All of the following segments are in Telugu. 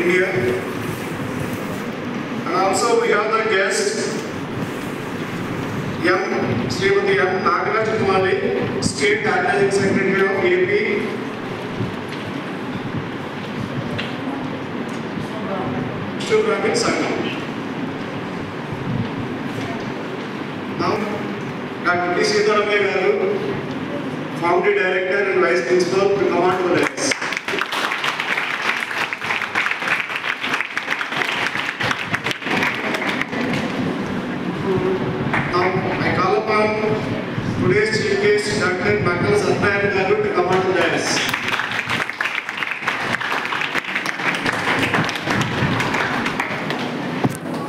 India. And also we have the guest, Srimati M. Nagaraj Kumari, State Organizing Secretary of AP. Graphic Sangam. Now, Dr. P. Sitaramaya Garu, Founding Director and Vice Principal, to come on to the desk. Now, I call upon today's chief guest, Dr. Makkal Satyanarayana Garu, to come on to the desk.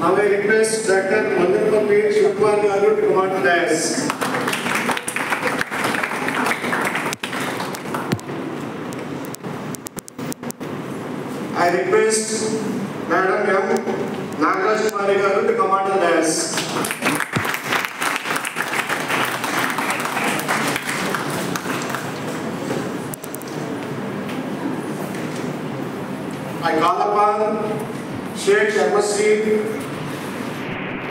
Now I request Dr. Mandirpalli Shukwan Garu to come on to the desk. I request Madam M. Nagaraj Kumari Garu to come on to the desk. I call upon Sheikh Sharmasri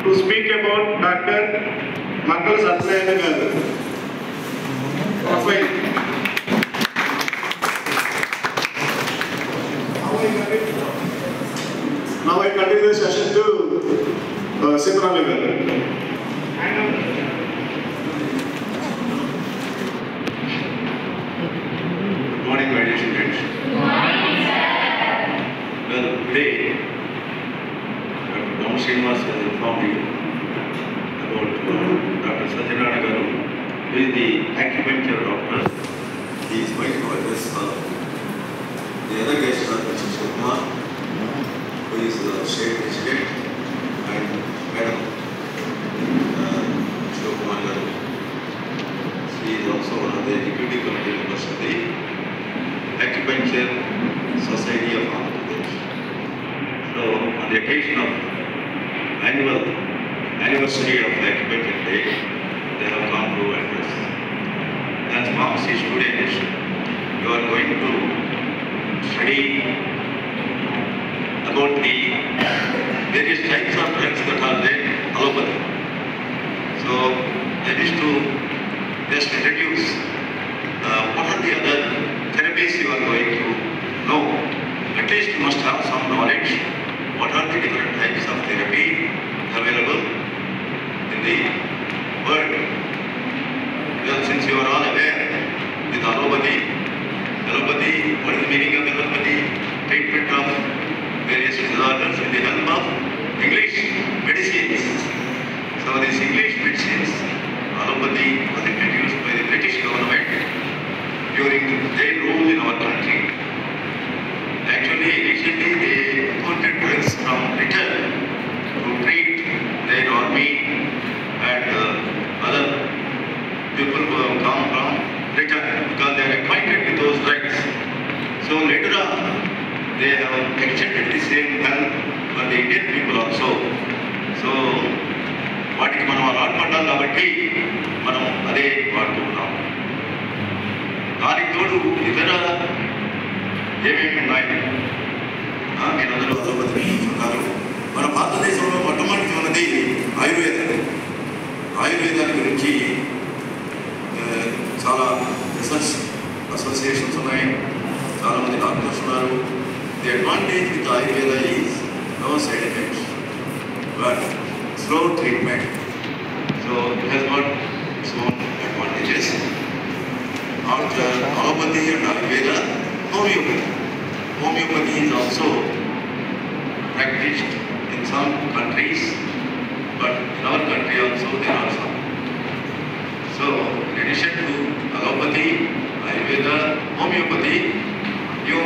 to speak about Dr. Makkal Satyanarayana Garu. Now I continue the session to Sitarama Garu. Good morning, my dear students. Good morning, sir. Well, today, Dr. Dom Srinivas has informed you about Dr. Satyanarayana Garu, who is the acupuncture doctor. He is going to address the other guest, Dr. Shishkumar, who is the state president, and Madam Shishkumar Garu. She is also one of the executive committee members of the Acupuncture Society of Andhra Pradesh. So, on the occasion of annual anniversary of the Acupuncture Day, they have come to address. As pharmacy students, you are going to study about the various types of drugs that are there in allopathy. So, that is to just introduce what are the other therapies you are going to know. At least you must have some knowledge. What are the different types of therapy available in the world? Well, since you are all aware with allopathy, what is the meaning of allopathy? Treatment of various disorders with the help of English medicines. So these English medicines, allopathy was introduced by the British government during their rule in our country. Actually, recently they imported drugs from Britain to treat their army and other people who have come from Britain because they are acquainted with those drugs. So later on, they have extended the same help for the Indian people also. So, వాటికి మనం అలవాటు పడ్డాం కాబట్టి మనం అదే వాడుతూ ఉన్నాం. దానికి తోడు ఇతర ఏమేమి ఉన్నాయి మీరందరూ అదొకరు. మన భారతదేశంలో మొట్టమొదటి ఉన్నది ఆయుర్వేదం. ఆయుర్వేదాన్ని గురించి చాలా రీసెర్చ్ అసోసియేషన్స్ ఉన్నాయి, చాలామంది డాక్టర్స్ ఉన్నారు. The advantage with Ayurveda is no side effects but slow treatment. So it has got its own advantages. After allopathy and Ayurveda, homeopathy. Homeopathy is also practiced in some countries, but in our country also there are some. So in addition to allopathy, Ayurveda, homeopathy, new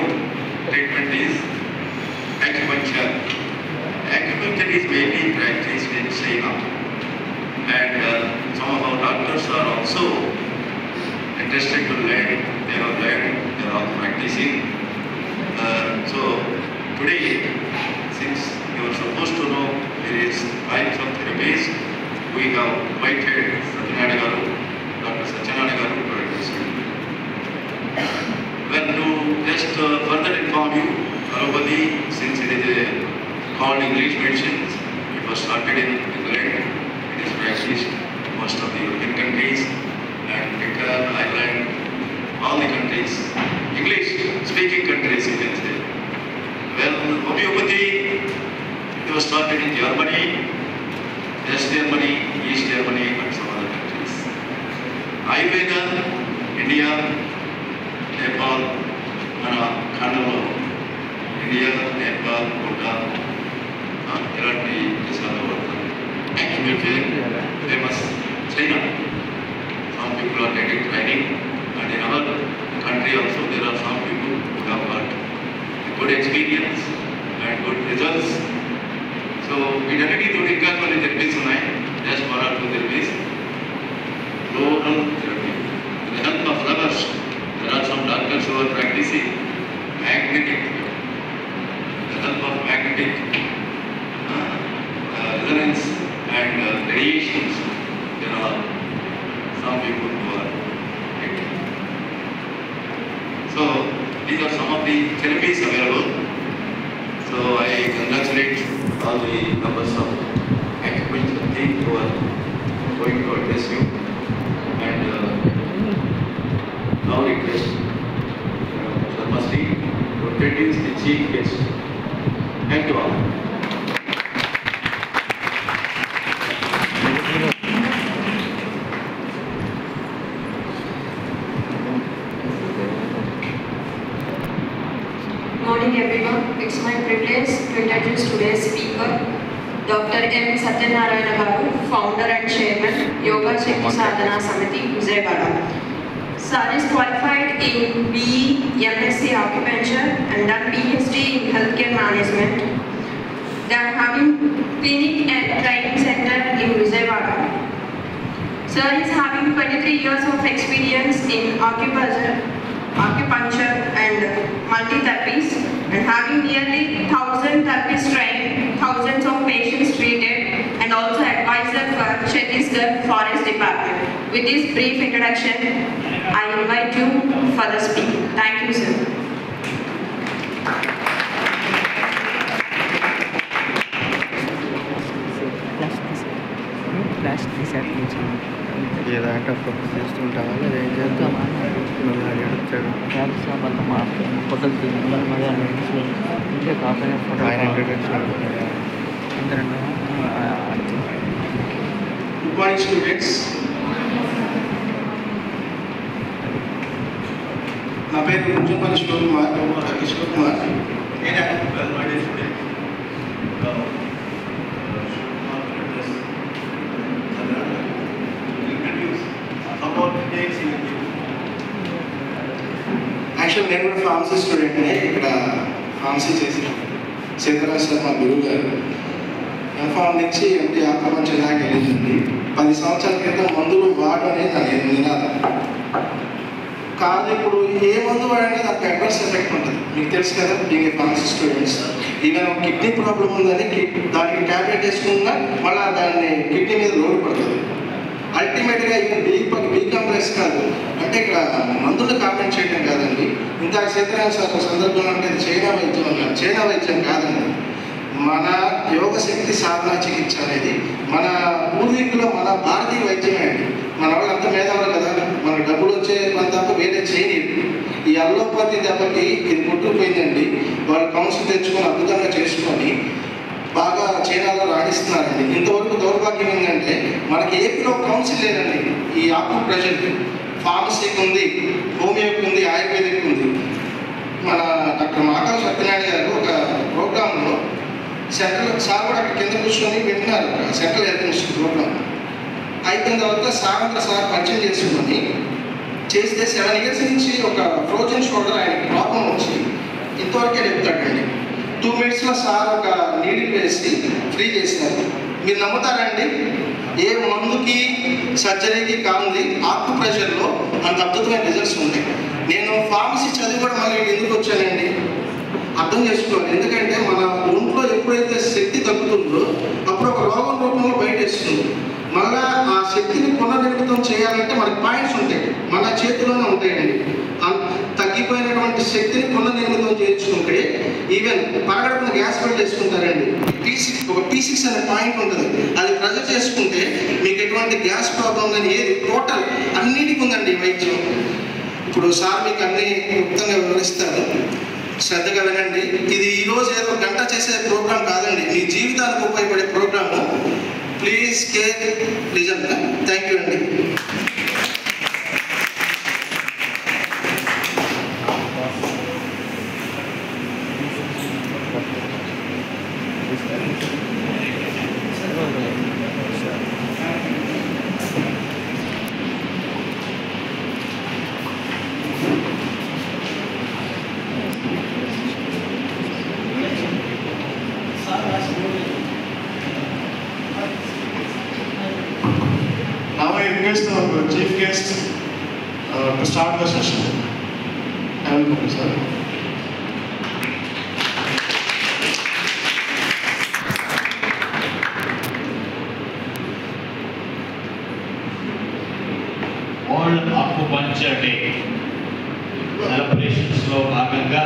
treatment is acupuncture. Acupuncture is mainly practiced in China, and some of our doctors are also interested to learn. They have learned, they are also practicing. So today, since you are supposed to know various types of therapies, we have invited Satyanarayana Garu, Dr. Satyanarayana Garu to address you. Well, to just further inform you, allopathy, since it is called English medicines. It was started in England. It is practiced in most of the European countries and Britain, Ireland, all the countries, English speaking countries you can say. Well, homeopathy, it was started in Germany, West Germany, East Germany and some other countries. Ayurveda, India, Nepal, Kannada, India, Nepal, Bhutan, ఇలాంటి దేశాల్లో పడతారు. Famous China. Some people are getting training, and in our country also there are some people who have got good experience and good results. So వీటన్నిటి తోటి ఇంకా కొన్ని థెరపీస్ ఉన్నాయి. Just one or two therapies. Floral therapy. With the help of flowers, there are some doctors who are practicing magnetic therapy. With the help of magnetic resonance and radiations, there are some people who are active. So these are some of the therapies available. So I congratulate all the members of acupuncture team who are going to address you, and now request Sharmaji to introduce the chief guest. Thank you all. Good morning everyone. It's my privilege to introduce today's speaker, Dr. M. Satyanarayana Garu, founder and chairman, Yoga Shakti Sadhana Samiti, Vijayawada. Sir is qualified in BE, MSc Acupuncture and done PhD in Healthcare Management. They are having clinic and training center in Vijayawada. Sir is having 23 years of experience in acupuncture and multi-therapies, and having nearly 1,000 therapists trained, thousands of patients treated, and also advisor for Chhattisgarh Forest Department. With this brief introduction, I invite you for the speech. Thank you, sir. ఏదంటే అప్పుడు చేస్తుంటావా లేదా ఏం చేద్దాం మళ్ళీ అది అడుగుతాడు ఫోటోలు ఇంకే కాపీ ఫోటో ఆయన ఇంట్రడక్షన్ Good morning, students. నా పేరు ముంజంపల్లి శివకుమార్. నేను యాక్చువల్ నేను కూడా ఫార్మసీ స్టూడెంట్ని. ఇక్కడ ఫార్మసీ చేసి సీతారాం సార్ మా గురువు గారు ఎంఫామ్ నుంచి ఎంటీ ఆకుపంచర్ దాకా వెళ్ళిందండి. 10 సంవత్సరాల క్రితం మందులు వాడు అనేది నా నినాదం కాదు. ఇప్పుడు ఏ మందు వాడనే దానికి అడ్వర్స్ ఎఫెక్ట్ ఉంటుంది. మీకు తెలుసు కదా, being a pharmacy students. Even kidney problem ఉందని దానికి ట్యాబ్లెట్ వేసుకున్నా మళ్ళీ దాన్ని కిడ్నీ మీద లోడ్ పడుతుంది. అల్టిమేట్గా ఈవెన్ బీ కాంప్లెక్స్ కాదు అంటే ఇక్కడ మందులు కామెంట్ చేయడం కాదండి. ఇందాక సీతారాం సార్ సందర్భంలో అంటే చైనా వైద్యం అన్నారు. చైనా వైద్యం కాదండి, మన యోగ శక్తి సాధన చికిత్స అనేది మన పూర్వీకులు మన భారతీయ వైద్యమే అండి. మన వాళ్ళు అంత మేధావులు కదా, మన డబ్బులు వచ్చే మన తప్ప వేరే చేయలేదు. ఈ అల్లోపతి దెబ్బకి ఇది పుట్టుకుపోయిందండి. వాళ్ళు కౌన్సిల్ తెచ్చుకొని అద్భుతంగా చేసుకొని బాగా చైనాలో రాణిస్తున్నారండి. ఇంతవరకు దౌర్భాగ్యం ఏంటంటే మనకి ఏపీలో కౌన్సిల్ లేదండి. ఈ ఆకు ప్రజెంట్ ఫార్మసీకి ఉంది, హోమియోకి ఉంది, ఆయుర్వేదిక్ ఉంది. మన డాక్టర్ మాకాల సత్యనారాయణ గారు ఒక ప్రోగ్రాంలో సెంట్రల్ సార్ కూడా అక్కడ కింద కూర్చొని వింటున్నారు. సెంట్రల్ హెల్త్ ఇన్స్టిట్యూట్ ప్రోగ్రామ్ అయిపోయిన తర్వాత సాయంత్రం సార్ పరిచయం చేసుకుని చేస్తే 7 years నుంచి ఒక ఫ్రోజన్ షోల్డర్ ఆయనకి ప్రాబ్లం వచ్చి ఇంతవరకే చెప్తాడండి. 2 minutesలో సార్ ఒక నీడిల్ వేసి ఫ్రీ చేశారు. మీరు నమ్ముతారండి, ఏ మందుకి సర్జరీకి కాంది ఆకు ప్రెషర్లో అంత అద్భుతమైన రిజల్ట్స్ ఉన్నాయి. నేను ఫార్మసీ చదివి కూడా మళ్ళీ ఎందుకు వచ్చానండి అర్థం చేసుకోవాలి. ఎందుకంటే మన ఒంట్లో ఎప్పుడైతే శక్తి తగ్గుతుందో అప్పుడు ఒక రోగం రూపంలో బయటేస్తుంది. మళ్ళా ఆ శక్తిని పునర్నిర్మితం చేయాలంటే మనకి పాయింట్స్ ఉంటాయి, మన చేతిలోనే ఉంటాయండి. తగ్గిపోయినటువంటి శక్తిని పునర్నిర్మితం చేయించుకుంటే ఈవెన్ పరగడుపున గ్యాస్ బిల్డ్ చేసుకుంటారండి. ఒక P6 అనే పాయింట్ ఉంటుంది. అది ప్రెజర్ చేసుకుంటే మీకు ఎటువంటి గ్యాస్ ప్రాబ్లం కానీ ఏది టోటల్ అన్నిటికీ ఉందండి వైద్యం. ఇప్పుడు సార్ మీకు అన్ని క్లుప్తంగా వివరిస్తారు, శ్రద్ధగా వినండి. ఇది ఈరోజు ఏదో గంట చేసే ప్రోగ్రామ్ కాదండి, మీ జీవితానికి ఉపయోగపడే ప్రోగ్రాము. ప్లీజ్ కేర్ నిజంగా. థ్యాంక్ యూ అండి. Now I request our chief guest to start the session. Sir. World Acupuncture Day celebrations లో భాగంగా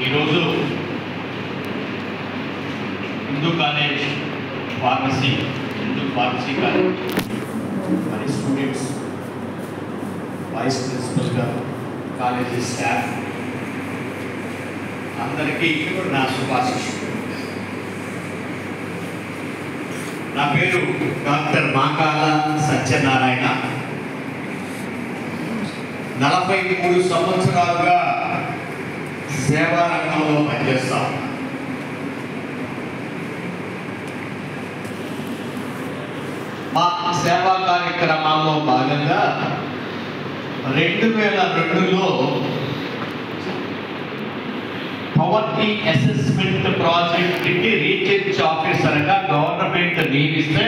ఈరోజు హిందూ కాలేజ్ ఫార్మసీ కాలేజ్ మరి స్టూడెంట్స్, వైస్ ప్రిన్సిపల్ గారు, కాలేజీ స్టాఫ్ అందరికీ నా శుభాశీస్సులు. నా పేరు డాక్టర్ మాకాల సత్యనారాయణ. 43 సంవత్సరాలుగా సేవా రంగంలో పనిచేస్తాం. మా సేవా కార్యక్రమాల్లో భాగంగా 2002లో పవర్టీ అసెస్మెంట్ ప్రాజెక్ట్కి రీసెర్చ్ ఆఫీసర్గా గవర్నమెంట్ నియమిస్తే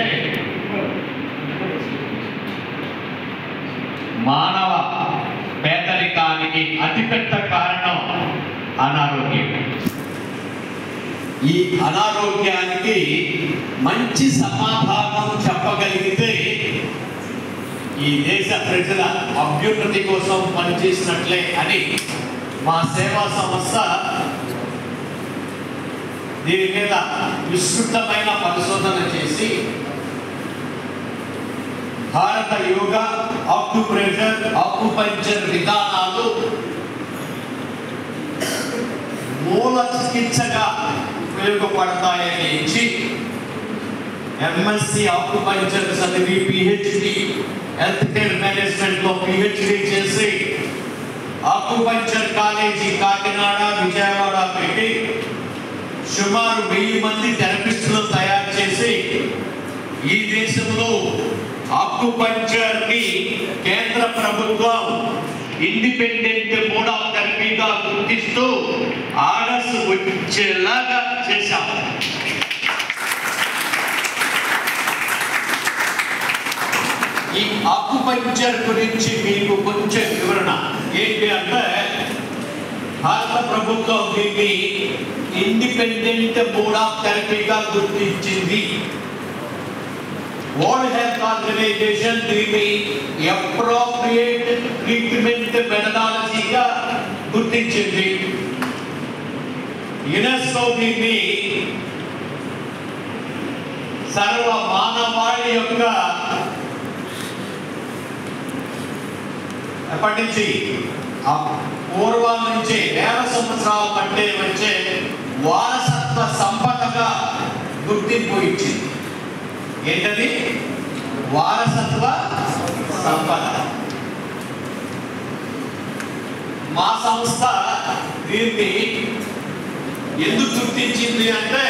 మానవ పేదరికానికి అతిపెద్ద కారణం అనారోగ్యం. ఈ అనారోగ్యానికి మంచి సమాధానం చెప్పగలిగితే ఈ దేశ ప్రజల అభ్యున్నతి కోసం పనిచేసినట్లే అని మా సేవా సంస్థ దీని మీద విస్తృతమైన పరిశోధన చేసి భారత యోగా, ఆక్యుపంక్చర్ విధానాలు మూల చికిత్సగా ఉపయోగపడతాయని ఇచ్చి MSc ఆక్యుపంక్చర్ చదివి PhD హెల్త్ కేర్ మేనేజ్మెంట్లో PhD చేసి ఆక్యుపంక్చర్ కాలేజీ కాకినాడ, విజయవాడ పెట్టి సుమారు 1000 మంది థెరపిస్టులు తయారు చేసి ఈ దేశంలో ఆక్యుపంక్చర్ని కేంద్ర ప్రభుత్వం ఇండిపెండెంట్ మోడ్ ఆఫ్ థెరపీగా గుర్తిస్తూ ఆర్డర్స్ వచ్చేలాగా చేశాం. ఈ ఆక్యుపంక్చర్ గురించి మీకు కొంచెం వివరణ ఏంటి అంటే, భారత ప్రభుత్వం దీన్ని ఇండిపెండెంట్ మోడ్ ఆఫ్ థెరపీగా గుర్తించింది. వరల్డ్ హెల్త్ ఆర్గనైజేషన్ దీన్ని అప్రోప్రియేట్ ట్రీట్మెంట్ మెథడాలజీగా గుర్తించింది. యునెస్కో దీన్ని సర్వ మానవాళి యొక్క ఎప్పటి నుంచి పూర్వం నుంచి వేల సంవత్సరాల బట్టే వచ్చే వారసత్వ సంపదగా గుర్తింపు ఇచ్చింది. ఏంటది? వారసత్వ సంపద. మా సంస్థ దీన్ని ఎందుకు గుర్తించింది అంటే,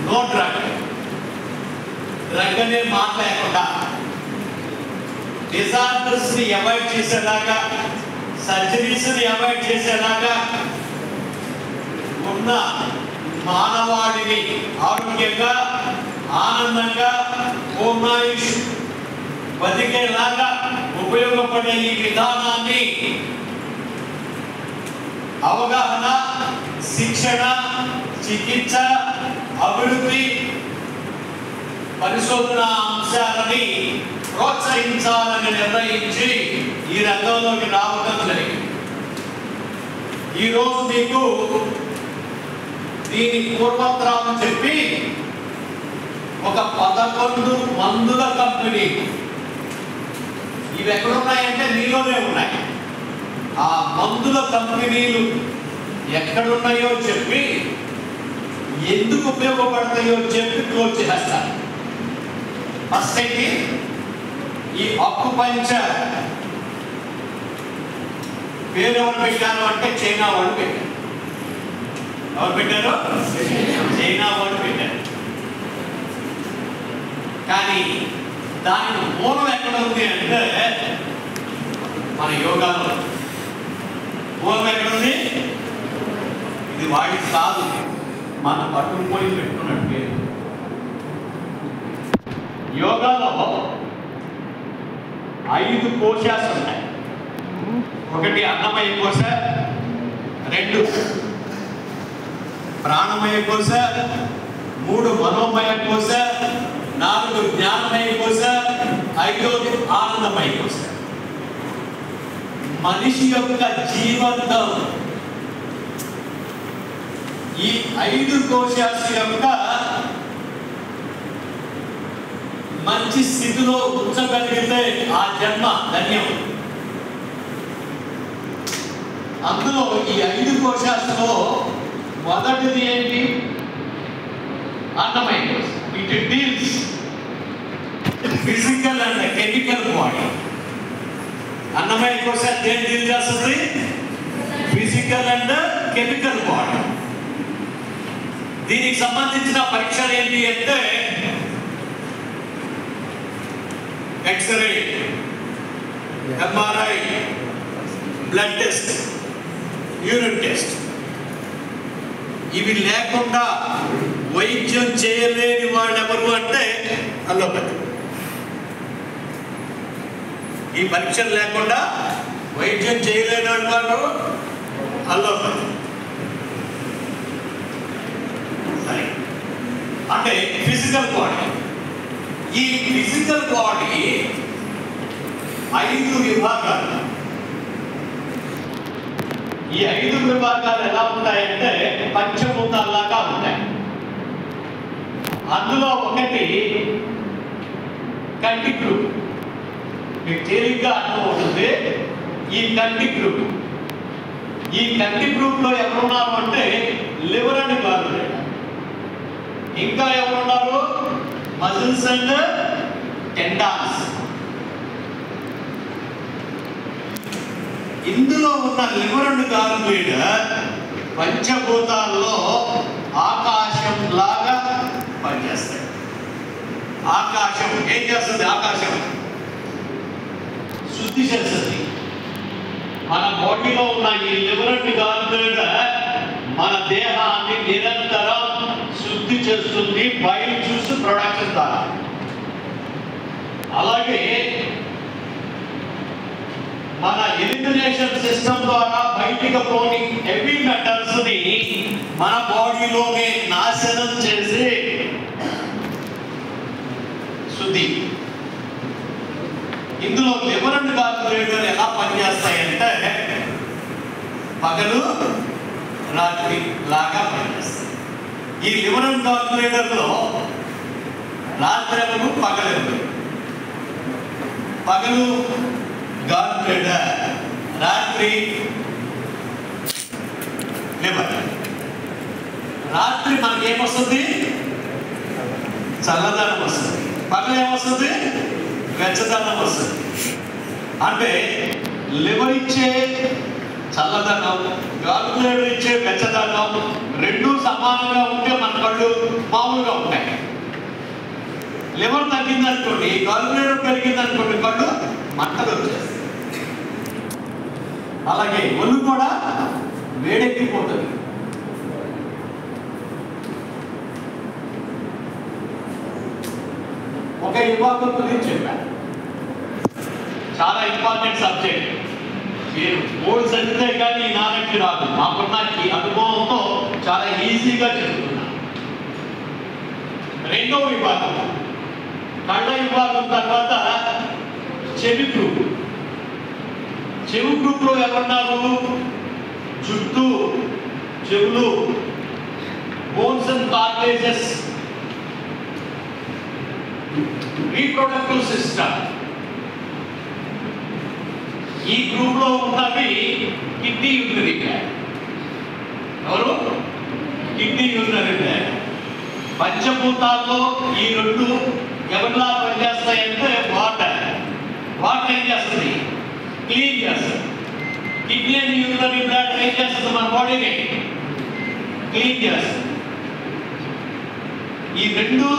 నో డ్రగ్ అనే మాట లేకుండా డిజార్డర్స్ ని అవాయిడ్ చేసేలాగా, సర్జరీస్ ని అవాయిడ్ చేసేలాగా ఉన్న మానవాళిని ఆరోగ్యంగా, ఆనందంగా, పూర్ణాయుష్ బతికేలాగా ఉపయోగపడే ఈ విధానాన్ని అవగాహన, శిక్షణ, చికిత్స, అభివృద్ధి, పరిశోధన అంశాలని ప్రోత్సహించాలని నిర్ణయించి ఈ రంగంలోకి రావడం జరిగింది. ఈరోజు మీకు దీని పూర్వత్రాలు చెప్పి ఒక 11 మందుల కంపెనీ ఇవి ఎక్కడున్నాయంటే మీలోనే ఉన్నాయి. ఆ మందుల కంపెనీలు ఎక్కడున్నాయో చెప్పి ఎందుకు ఉపయోగపడతాయో చెప్పి క్లోజ్ చేస్తారు. ఫస్ట్ అయితే ఈ అక్యుపంక్చర్ పేరు ఎవరు పెట్టారు అంటే చైనా వాళ్ళు పెట్టారు. ఎవరు పెట్టారు? చైనా వాళ్ళు పెట్టారు. కానీ దాని మూలం ఎక్కడ ఉంది అంటే మన యోగాలో మూలం ఎక్కడ ఉంది. ఇది వాడికి కాదు, మన పట్టుకుపోయి పెట్టుకున్నట్టు పేరు. యోగాలో 5 కోశాలు ఉన్నాయి. ఒకటి అన్నమయ కోశ, 2 ప్రాణమయ కోశ, 3 మనోమయ కోశ, 4 జ్ఞానమయ కోశ, 5 ఆనందమయ కోశ. మనిషి యొక్క జీవితం ఈ 5 కోశాల యొక్క మంచి స్థితిలో ఉంచగలిగితే ఆ జన్మ ధన్యం. అందులో ఈ 5 కోశాలలో మొదటిది ఏంటి? అన్నమయ కోశం. It deals physical and chemical body. అన్నమయ కోశం దేని డీల్ చేస్తుంది? Physical and chemical body. దీనికి సంబంధించిన పరీక్షలు ఏంటి అంటే X ray, MRI, blood test, urine test. ఇవి లేకుండా వైద్యం చేయలేని వాళ్ళు ఎవరు అంటే అలోపతి. ఈ పరీక్షలు లేకుండా వైద్యం చేయలేని వాళ్ళు అలోపతి. సరే, అంటే ఫిజికల్ బాడీ. ఈ ఫిజికల్ బాడీ 5 విభాగాలు. ఈ 5 విభాగాలు ఎలా ఉంటాయంటే పంచభూతాల్లాగా ఉంటాయి. అందులో ఒకటి కంటి గ్రూప్. మీకు తేలిగ్గా అర్థం అవుతుంది. ఈ కంటి గ్రూప్, ఈ కంటి గ్రూప్ లో ఎవరున్నారు అంటే లివర్ అండ్ గాల్. ఇంకా ఎవరున్నారు? Muscles and tendons. ఇందులో ఉన్న లివర్ అండ్ గాల్ పంచభూతాల్లో ఆకాశం లాగా పనిచేస్తాయి. ఆకాశం ఏం చేస్తుంది? ఆకాశం శుద్ధి చేస్తుంది. మన బాడీలో ఉన్న ఈ లివర్ అండ్ గాల్ మన దేహాన్ని నిరంతరం శుద్ధి చేస్తుంది బయలు చూసి ప్రొడక్షన్ ద్వారా. అలాగే మన ఎలిమినేషన్ సిస్టమ్ ద్వారా బయటికి పోని హెవీ మెటల్స్ ని మన బాడీలోనే నాశనం చేసి శుద్ధి. ఇందులో లివర్ అండ్ గాల్ ఎలా పనిచేస్తాయంటే పగలు రాత్రి లాగా పనిచేస్తాయి. ఈ లివర్ అండ్ గాల్ లో రాత్రి ఎవరు, పగలు ఎవరు? పగలు గాల్ బ్లాడర్, రాత్రి లివర్. రాత్రి మనకి ఏమొస్తుంది? చల్లదనం వస్తుంది. పగలు ఏమొస్తుంది? వెచ్చదనం వస్తుంది. అంటే లివర్ ఇచ్చే చల్లదనం, గాల్ బ్లాడర్ ఇచ్చే వెచ్చదనం రెండు సమానంగా ఉంటే మన కళ్ళు మామూలుగా ఉంటాయి. లివర్ తగ్గిందనుకోండి, గాల్ బ్లాడర్ పెరిగిందనుకోండి, కళ్ళు మంటలు వచ్చేస్తాయి. అలాగే ఒళ్ళు కూడా వేడెక్కిపోతుంది. ఒక విభాగం గురించి చెప్పాను, చాలా ఇంపార్టెంట్ సబ్జెక్ట్. మీరు 3 చదివితే కానీ ఈ నాలెడ్జ్ రాదు. మాకున్న ఈ అనుభవంతో చాలా ఈజీగా చెప్తున్నా. 2వ విభాగం కళ్ళ విభాగం తర్వాత చెవి గ్రూప్. చెవి గ్రూప్ లో ఎవరున్నారు? జుట్టు, చెవులు, bones and cartilages, reproductive system. ఈ గ్రూప్ లో ఉన్నవి కిడ్నీ యూరినరీ బ్లాడర్. ఎవరు? Kidney urinary bladder. పంచభూతాల్లో ఈ రెండు ఎవరిలా పనిచేస్తాయంటే వాటర్. వాటర్ ఏం చేస్తుంది? క్లీన్ చేస్తుంది. కిడ్నీ అండ్ యూరినరీ బ్లాడర్ ఏం చేస్తుంది? మన బాడీని క్లీన్ చేస్తుంది. ఈ రెండు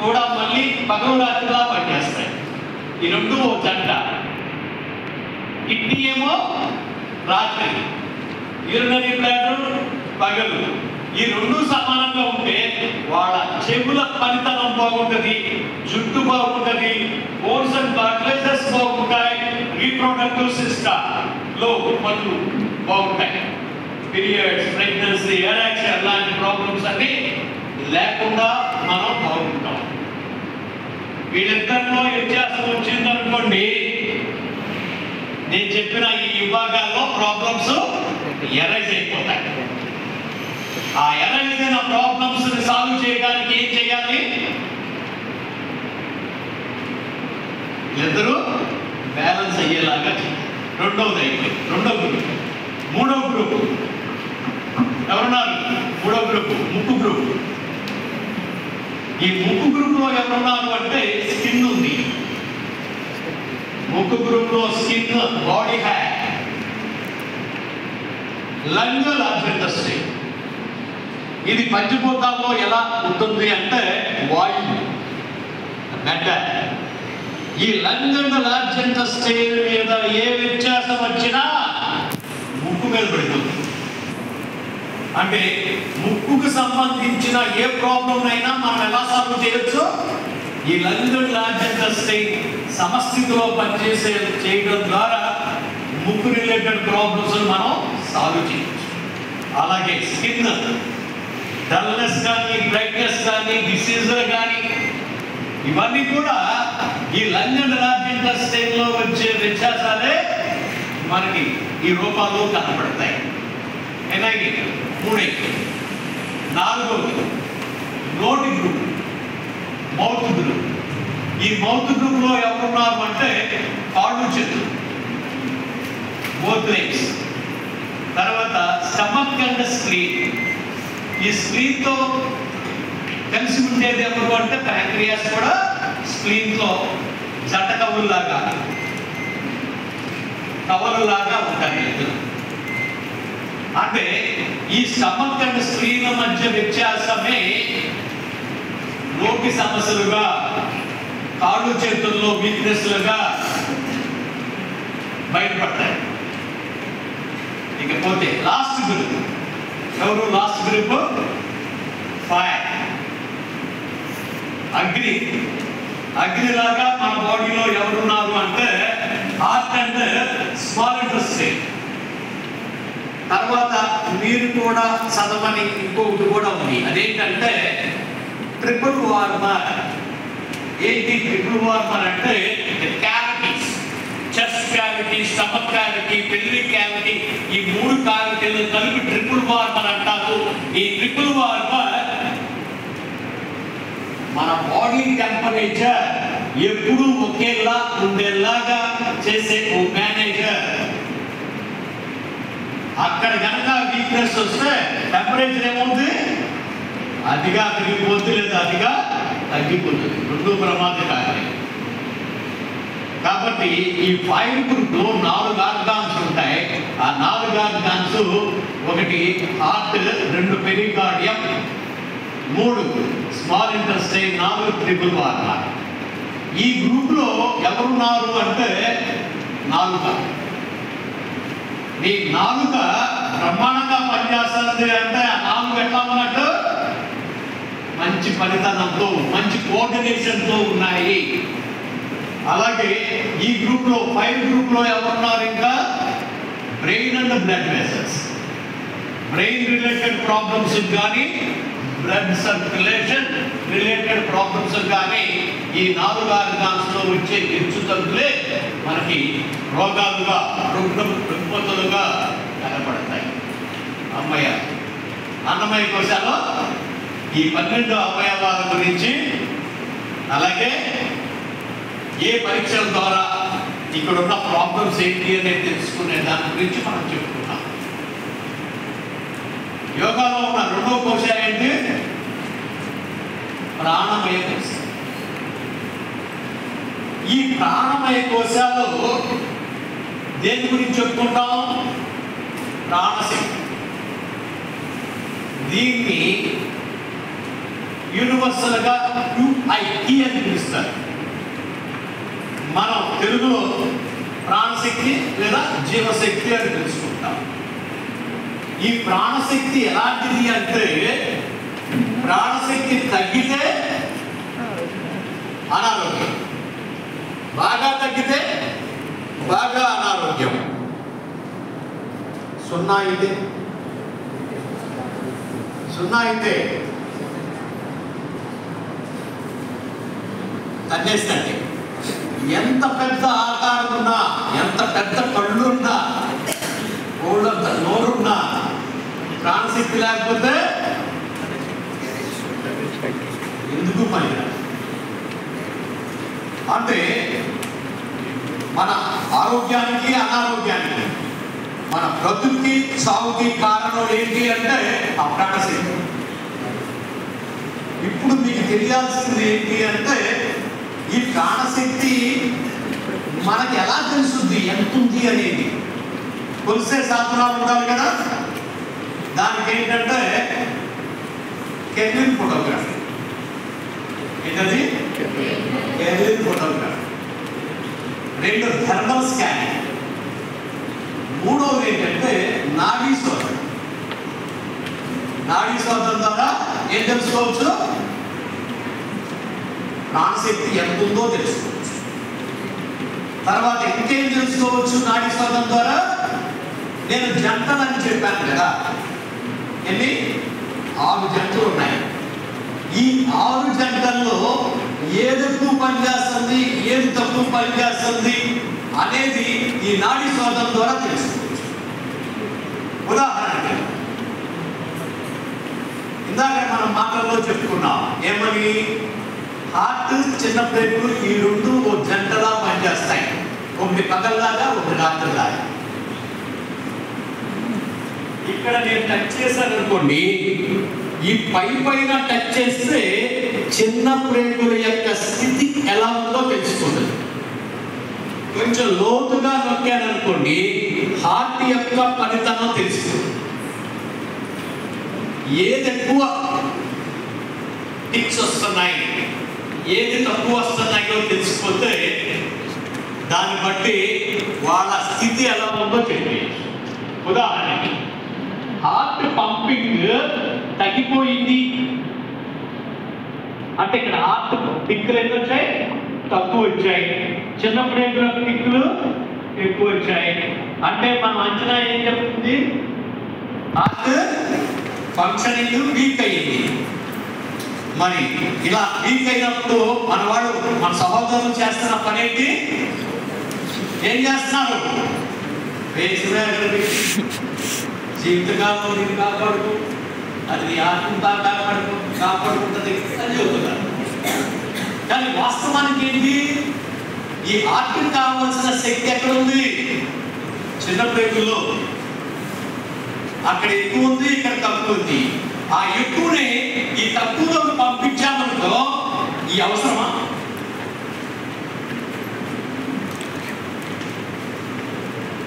కూడా మళ్ళీ పగలు రాత్రిలా పనిచేస్తాయి. ఈ రెండు ఓ జంట. కిడ్నీ ఏమో రాత్రి, యూరినరీ బ్లాడర్ పగలు. ఈ రెండు సమానంగా ఉంటే వాళ్ళ చెవుల పనితనం బాగుంటుంది, జుట్టు బాగుంటుంది, బోన్స్ అండ్ కార్టిలేజెస్ బాగుంటాయి, రీప్రొడక్టివ్ సిస్టమ్ లో పనులు బాగుంటాయి. పీరియడ్స్, ప్రెగ్నెన్సీ, ఎరెక్షన్ లాంటి ప్రాబ్లమ్స్ అన్ని లేకుండా మనం బాగుంటాం. వీళ్ళిద్దరిలో వ్యత్యాసం వచ్చిందనుకోండి, నేను చెప్పిన ఈ విభాగాల్లో ప్రాబ్లమ్స్ ఎరైజ్ అయిపోతాయి. ఆ ఎరైజ్ అయిన ప్రాబ్లమ్స్ ని సాల్వ్ చేయడానికి ఏం చేయాలి? ఇద్దరు బ్యాలెన్స్ అయ్యేలాగా చేయాలి. రెండవది అయిపోయింది. రెండవ గ్రూప్. మూడవ గ్రూప్ ఎవరున్నారు? మూడవ గ్రూప్ ముక్కు గ్రూప్. ఈ ముక్కు గ్రూప్ లో ఎవరున్నారు అంటే స్కిన్ ఉంది. ముక్కు గ్రూప్ లో skin, body her, lung, large intestine. ఇది పంచభూతాల్లో ఎలా ఉంటుంది అంటే వాయువు, మెటల్. ఈ లంగ్ అండ్ లార్జ్ ఇంటెస్టైన్ మీద ఏ వ్యత్యాసం వచ్చినా ముక్కు మీద పడుతుంది. అంటే ముక్కుకు సంబంధించిన ఏ ప్రాబ్లం అయినా మనం ఎలా సాల్వ్ చేయొచ్చు? ఈ లంగ్ అండ్ లార్జ్ ఇంటెస్టైన్ సమస్థితిలో చేయడం ద్వారా ముక్కు రిలేటెడ్ ప్రాబ్లమ్స్ మనం సాల్వ్ చేయొచ్చు. అలాగే స్కిన్ డల్నెస్ కానీ, బ్రైట్నెస్ కానీ, డిసీజులు కానీ, ఇవన్నీ కూడా ఈ లంగ్ అండ్ లార్జ్ ఇంటెస్టైన్ లో వచ్చే వ్యత్యాసాలే మనకి ఈ రూపాల్లో కనపడతాయి. ఎలాగే మూడైతే నాలుగోది నోటి గ్రూప్, మౌత్ గ్రూప్. ఈ మౌత్ గ్రూప్ లో ఎవరున్నారు అంటే కాళ్ళు, చేతులు, బోత్ లెగ్స్. తర్వాత స్టమక్ అండ్ స్ప్లీన్. ఈ స్ప్లీన్ తో కలిసి ఉండేది ఎవరు అంటే ప్యాంక్రియాస్ కూడా స్ప్లీన్ తో జంట కవుల్లాగా ఉంటాయి ఇద్దరు. అంటే ఈ స్టమక్ అండ్ స్ప్లీన్ మధ్య వ్యత్యాసమే నోటి సమస్యలుగా, కాళ్ళు చేతుల్లో వీక్నెస్లుగా బయటపడతాయి. ఇకపోతే లాస్ట్ గ్రూప్ ఎవరు? లాస్ట్ గ్రూప్ ఫైర్, అగ్ని. అగ్నిలాగా మన బాడీలో ఎవరున్నారు అంటే హార్ట్ అండ్ స్మాల్ ఇంటెస్టైన్. తర్వాత మీరు కూడా చదవని ఇంకొకటి కూడా ఉంది. అదేంటంటే ట్రిపుల్ వార్మర్. ఏంటి ట్రిపుల్ వార్మర్ అంటే cavities, chest cavity, stomach cavity, pelvic cavity, ఈ మూడు క్యావిటీలు కలిపి ట్రిపుల్ వార్మర్ అంటారు. ఈ ట్రిపుల్ వార్మర్ మన బాడీ టెంపరేచర్ ఎప్పుడు ఒకేలా ఉండేలాగా చేసే ఓ మేనేజర్. అక్కడ కనుక వీక్నెస్ వస్తే టెంపరేచర్ ఏమవుతుంది? అతిగా పెరిగిపోతుంది, లేదా అతిగా తగ్గిపోతుంది. రెండు ప్రమాదకారి. కాబట్టి ఈ ఫైవ్ గ్రూప్ లో 4 ఆర్గాన్స్ ఉంటాయి. ఆ 4 ఆర్గాన్స్ ఒకటి heart, 2 pericardium, 3 small intestine, 4 triple warmer. ఈ గ్రూప్ లో ఎవరున్నారు అంటే నాలుక. ఈ నాలుక బ్రహ్మాండంగా పనిచేస్తుంది. అంటే ఆ నాలుగు ఎట్లా ఉన్నట్టు? మంచి ఫలితాలతో, మంచి కోఆర్డినేషన్తో ఉన్నాయి. అలాగే ఈ గ్రూప్ లో 5 గ్రూప్ లో ఎవరున్నారు? ఇంకా brain and blood vessels. Brain related problems కానీ, బ్లడ్ సర్క్యులేషన్ రిలేటెడ్ ప్రాబ్లమ్స్ కానీ ఈ 4 ఆర్గాన్స్ లో వచ్చే హెచ్చుతగ్గులే మనకి రోగాలుగా, రుగ్మతలుగా కనపడతాయి. అవయవాలు. అన్నమయ కోశాల్లో ఈ 12 అవయవాల గురించి, అలాగే ఏ పరీక్షల ద్వారా ఇక్కడ ఉన్న ప్రాబ్లమ్స్ ఏంటి అనేది తెలుసుకునే దాని గురించి మనం చెప్పుకున్నాం. యోగాలో ఉన్న 2వ కోశం ఏంటి? ప్రాణమయ కోశం. ఈ ప్రాణమయ కోశాలు దేని గురించి చెప్పుకుంటాం? ప్రాణశక్తి. దీన్ని యూనివర్సల్గా QIT అని పిలుస్తారు. మనం తెలుగులో ప్రాణశక్తి లేదా జీవశక్తి అని తెలుసుకుంటాం. ఈ ప్రాణశక్తి ఎలాంటిది అంటే, ప్రాణశక్తి తగ్గితే అనారోగ్యం, బాగా తగ్గితే బాగా అనారోగ్యం. 0 అయితే తగ్గేస్తండి. ఎంత పెద్ద ఆకారం ఉన్నా, ఎంత పెద్ద కళ్ళున్నా, ఓళ్ళంత నోరున్నా, ప్రాణశక్తి లేకపోతే ఎందుకు పనికిరాదు. అంటే మన ఆరోగ్యానికి అనారోగ్యానికి, మన బ్రతుకి సాగుకి కారణం ఏంటి అంటే ఆ ప్రాణశక్తి. ఇప్పుడు మీకు తెలియాల్సింది ఏంటి అంటే, ఈ ప్రాణశక్తి మనకి ఎలా తెలుస్తుంది, ఎంత ఉంది అనేది కొలిసే సాధనాలు ఉండాలి కదా. దానికి ఏంటంటే కెల్విన్ ఫోటోగ్రఫీ. ఏంటది? Kelvin photography. 2 thermal scanning. 3వది ఏంటంటే నాడీ శోధన. నాడీ శోధన ద్వారా ఏం తెలుసుకోవచ్చు? ప్రాణశక్తి ఎంత ఉందో తెలుసుకోవచ్చు. తర్వాత ఇంకేం తెలుసుకోవచ్చు నాడీ శోధన ద్వారా? నేను జంటలని చెప్పాను కదా, ఎన్ని? 6 జంటలు ఉన్నాయి. ఈ 6 జంటల్లో ఏది ఎక్కువ పనిచేస్తుంది, ఏది తక్కువ పనిచేస్తుంది అనేది ఈ నాడీ శోధన ద్వారా తెలుసుకోవచ్చు. ఉదాహరణకి ఇందాక మనం మాటల్లో చెప్పుకున్నాం ఏమని? హార్ట్, చిన్న బ్రేకులు ఈ 2 ఓ జంటలా పనిచేస్తాయి. ఒకటి పగల్లాగా, ఒకటి రాత్రిలాగా. ఇక్కడ నేను టచ్ చేశాను అనుకోండి, ఈ పైన టచ్ చేస్తే చిన్న బ్రేకుల యొక్క స్థితి ఎలా ఉందో తెలుసుకుంటుంది. కొంచెం లోతుగా నొక్కాను అనుకోండి, హార్ట్ యొక్క పనితనం తెలుస్తుంది. ఏది ఎక్కువ టిక్స్ వస్తున్నాయి, ఏది తక్కువ వస్తున్నాయో తెలిసిపోతే దాన్ని బట్టి వాళ్ళ స్థితి ఎలా ఉందో చెప్పి. ఉదాహరణకి హార్ట్ పంపింగ్ తగ్గిపోయింది అంటే ఇక్కడ హార్ట్ టిక్కులు ఎన్ని వచ్చాయి? తక్కువ వచ్చాయి. చిన్నప్పుడు ఎక్కడ టిక్కులు ఎక్కువ వచ్చాయి. అంటే మనం అంచనా ఏం చెప్తుంది? హార్ట్ ఫంక్షనింగ్ వీక్ అయ్యింది. మరి ఇలా వీక్ అయినప్పుడు మన వాళ్ళు, మన సహోదరులు చేస్తున్న పని ఏంటి? ఏం చేస్తున్నారు? జీవితకాలం దీన్ని కాపాడుతూ, అది నీ ఆత్మతా కాపాడుకుంటుంది అని చెబుతున్నారు. కానీ వాస్తవానికి ఏంటి? ఈ ఆత్మకు కావాల్సిన శక్తి ఎక్కడ ఉంది? చిన్న బ్రేకుల్లో. అక్కడ ఎక్కువ ఉంది, ఇక్కడ తక్కువ ఉంది. ఆ ఎక్కువని ఈ తక్కువలోకి పంపించామనుకో ఈ అవసరమా?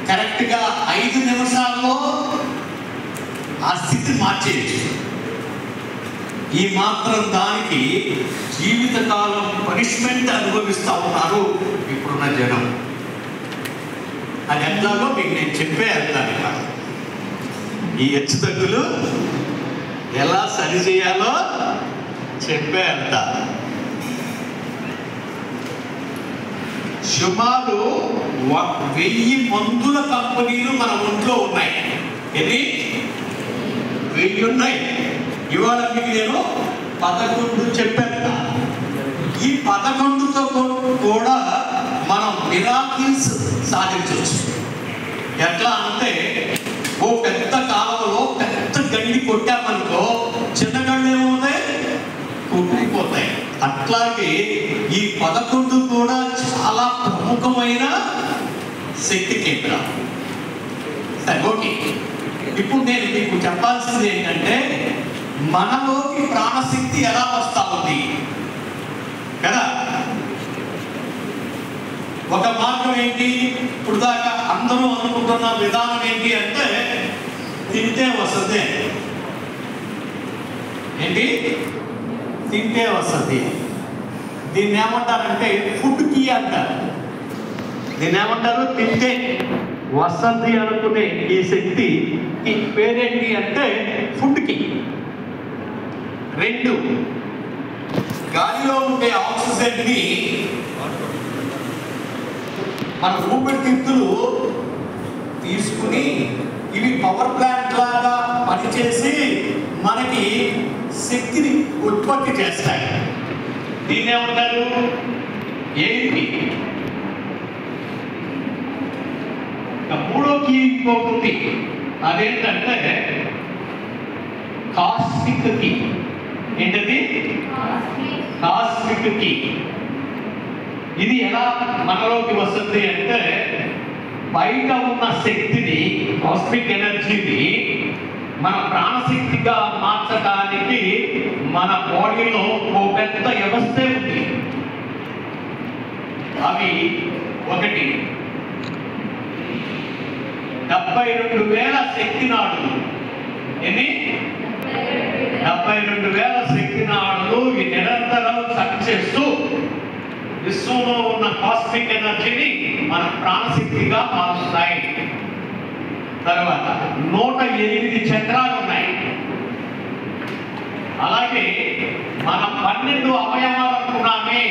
కరెక్ట్గా 5 నిమిషాల్లో ఆ స్థితి మార్చేయచ్చు. ఈ మాత్రం దానికి జీవితకాలం పనిష్మెంట్ అనుభవిస్తూ ఉన్నారు ఇప్పుడున్న జనం. అది ఎట్లాగో మీకు నేను చెప్పే వెళ్తాను. ఈ హెచ్చు తగ్గులు ఎలా సరి చేయాలో చెప్పే వెళ్తా. సుమారు 1000 మందుల కంపెనీలు మన ఒంట్లో ఉన్నాయి. ఎన్ని? 1000 ఉన్నాయి. ఇవాళ మీకు నేను 11 చెప్పాను. ఈ 11తో కూడా మనం మిరాకిల్స్ సాధించవచ్చు. ఎట్లా అంటే ఓ పెద్ద కాలంలో పెద్ద అట్లాగే ఈ 11 కూడా చాలా ప్రముఖమైన శక్తి కేంద్రాలు. సరే, ఓకే. ఇప్పుడు నేను మీకు చెప్పాల్సింది ఏంటంటే మనలోకి ప్రాణశక్తి ఎలా వస్తా ఉంది కదా. ఒక మార్గం ఏంటి? ఇప్పుడు దాకా అందరూ అనుకుంటున్న విధానం ఏంటి అంటే తింటే వస్తుంది. ఏంటి? తింటే వస్తుంది. దీన్ని ఏమంటారంటే ఫుడ్ కీ అంటారు. దీన్ని ఏమంటారు? తింటే వస్తుంది అనుకునే ఈ శక్తి ఈ పేరేంటి అంటే ఫుడ్ కి. 2, గాలిలో ఉండే ఆక్సిజన్ ని మన ఊపిరితిత్తులు తీసుకుని ఇవి పవర్ ప్లాంట్ లాగా పనిచేసి మనకి శక్తిని ఉత్పత్తి చేస్తాయి. దీన్ని ఏమంటారు? ఏంటి? మూడోకి ఇంకోటి అదేంటంటే కాస్మిక్ కి. ఏంటది? కాస్మిక్ కి. ఇది ఎలా మనలోకి వస్తుంది అంటే బయట ఉన్న శక్తిని, కాస్మిక్ ఎనర్జీని మన ప్రాణశక్తిగా మార్చడానికి మన బాడీలో ఓ పెద్ద వ్యవస్థే ఉంది. అవి 1 72,000 శక్తి నాడులు. ఎన్ని? 72,000 శక్తి నాడులు ఈ నిరంతరం కట్ చేస్తూ విశ్వంలో ఉన్న కాస్మిక్ ఎనర్జీని మన ప్రాణశక్తిగా మారుస్తాయి. తర్వాత 108 చక్రాలు ఉన్నాయి. అలాగే మన 12 అవయవాలు అనుకున్నామే.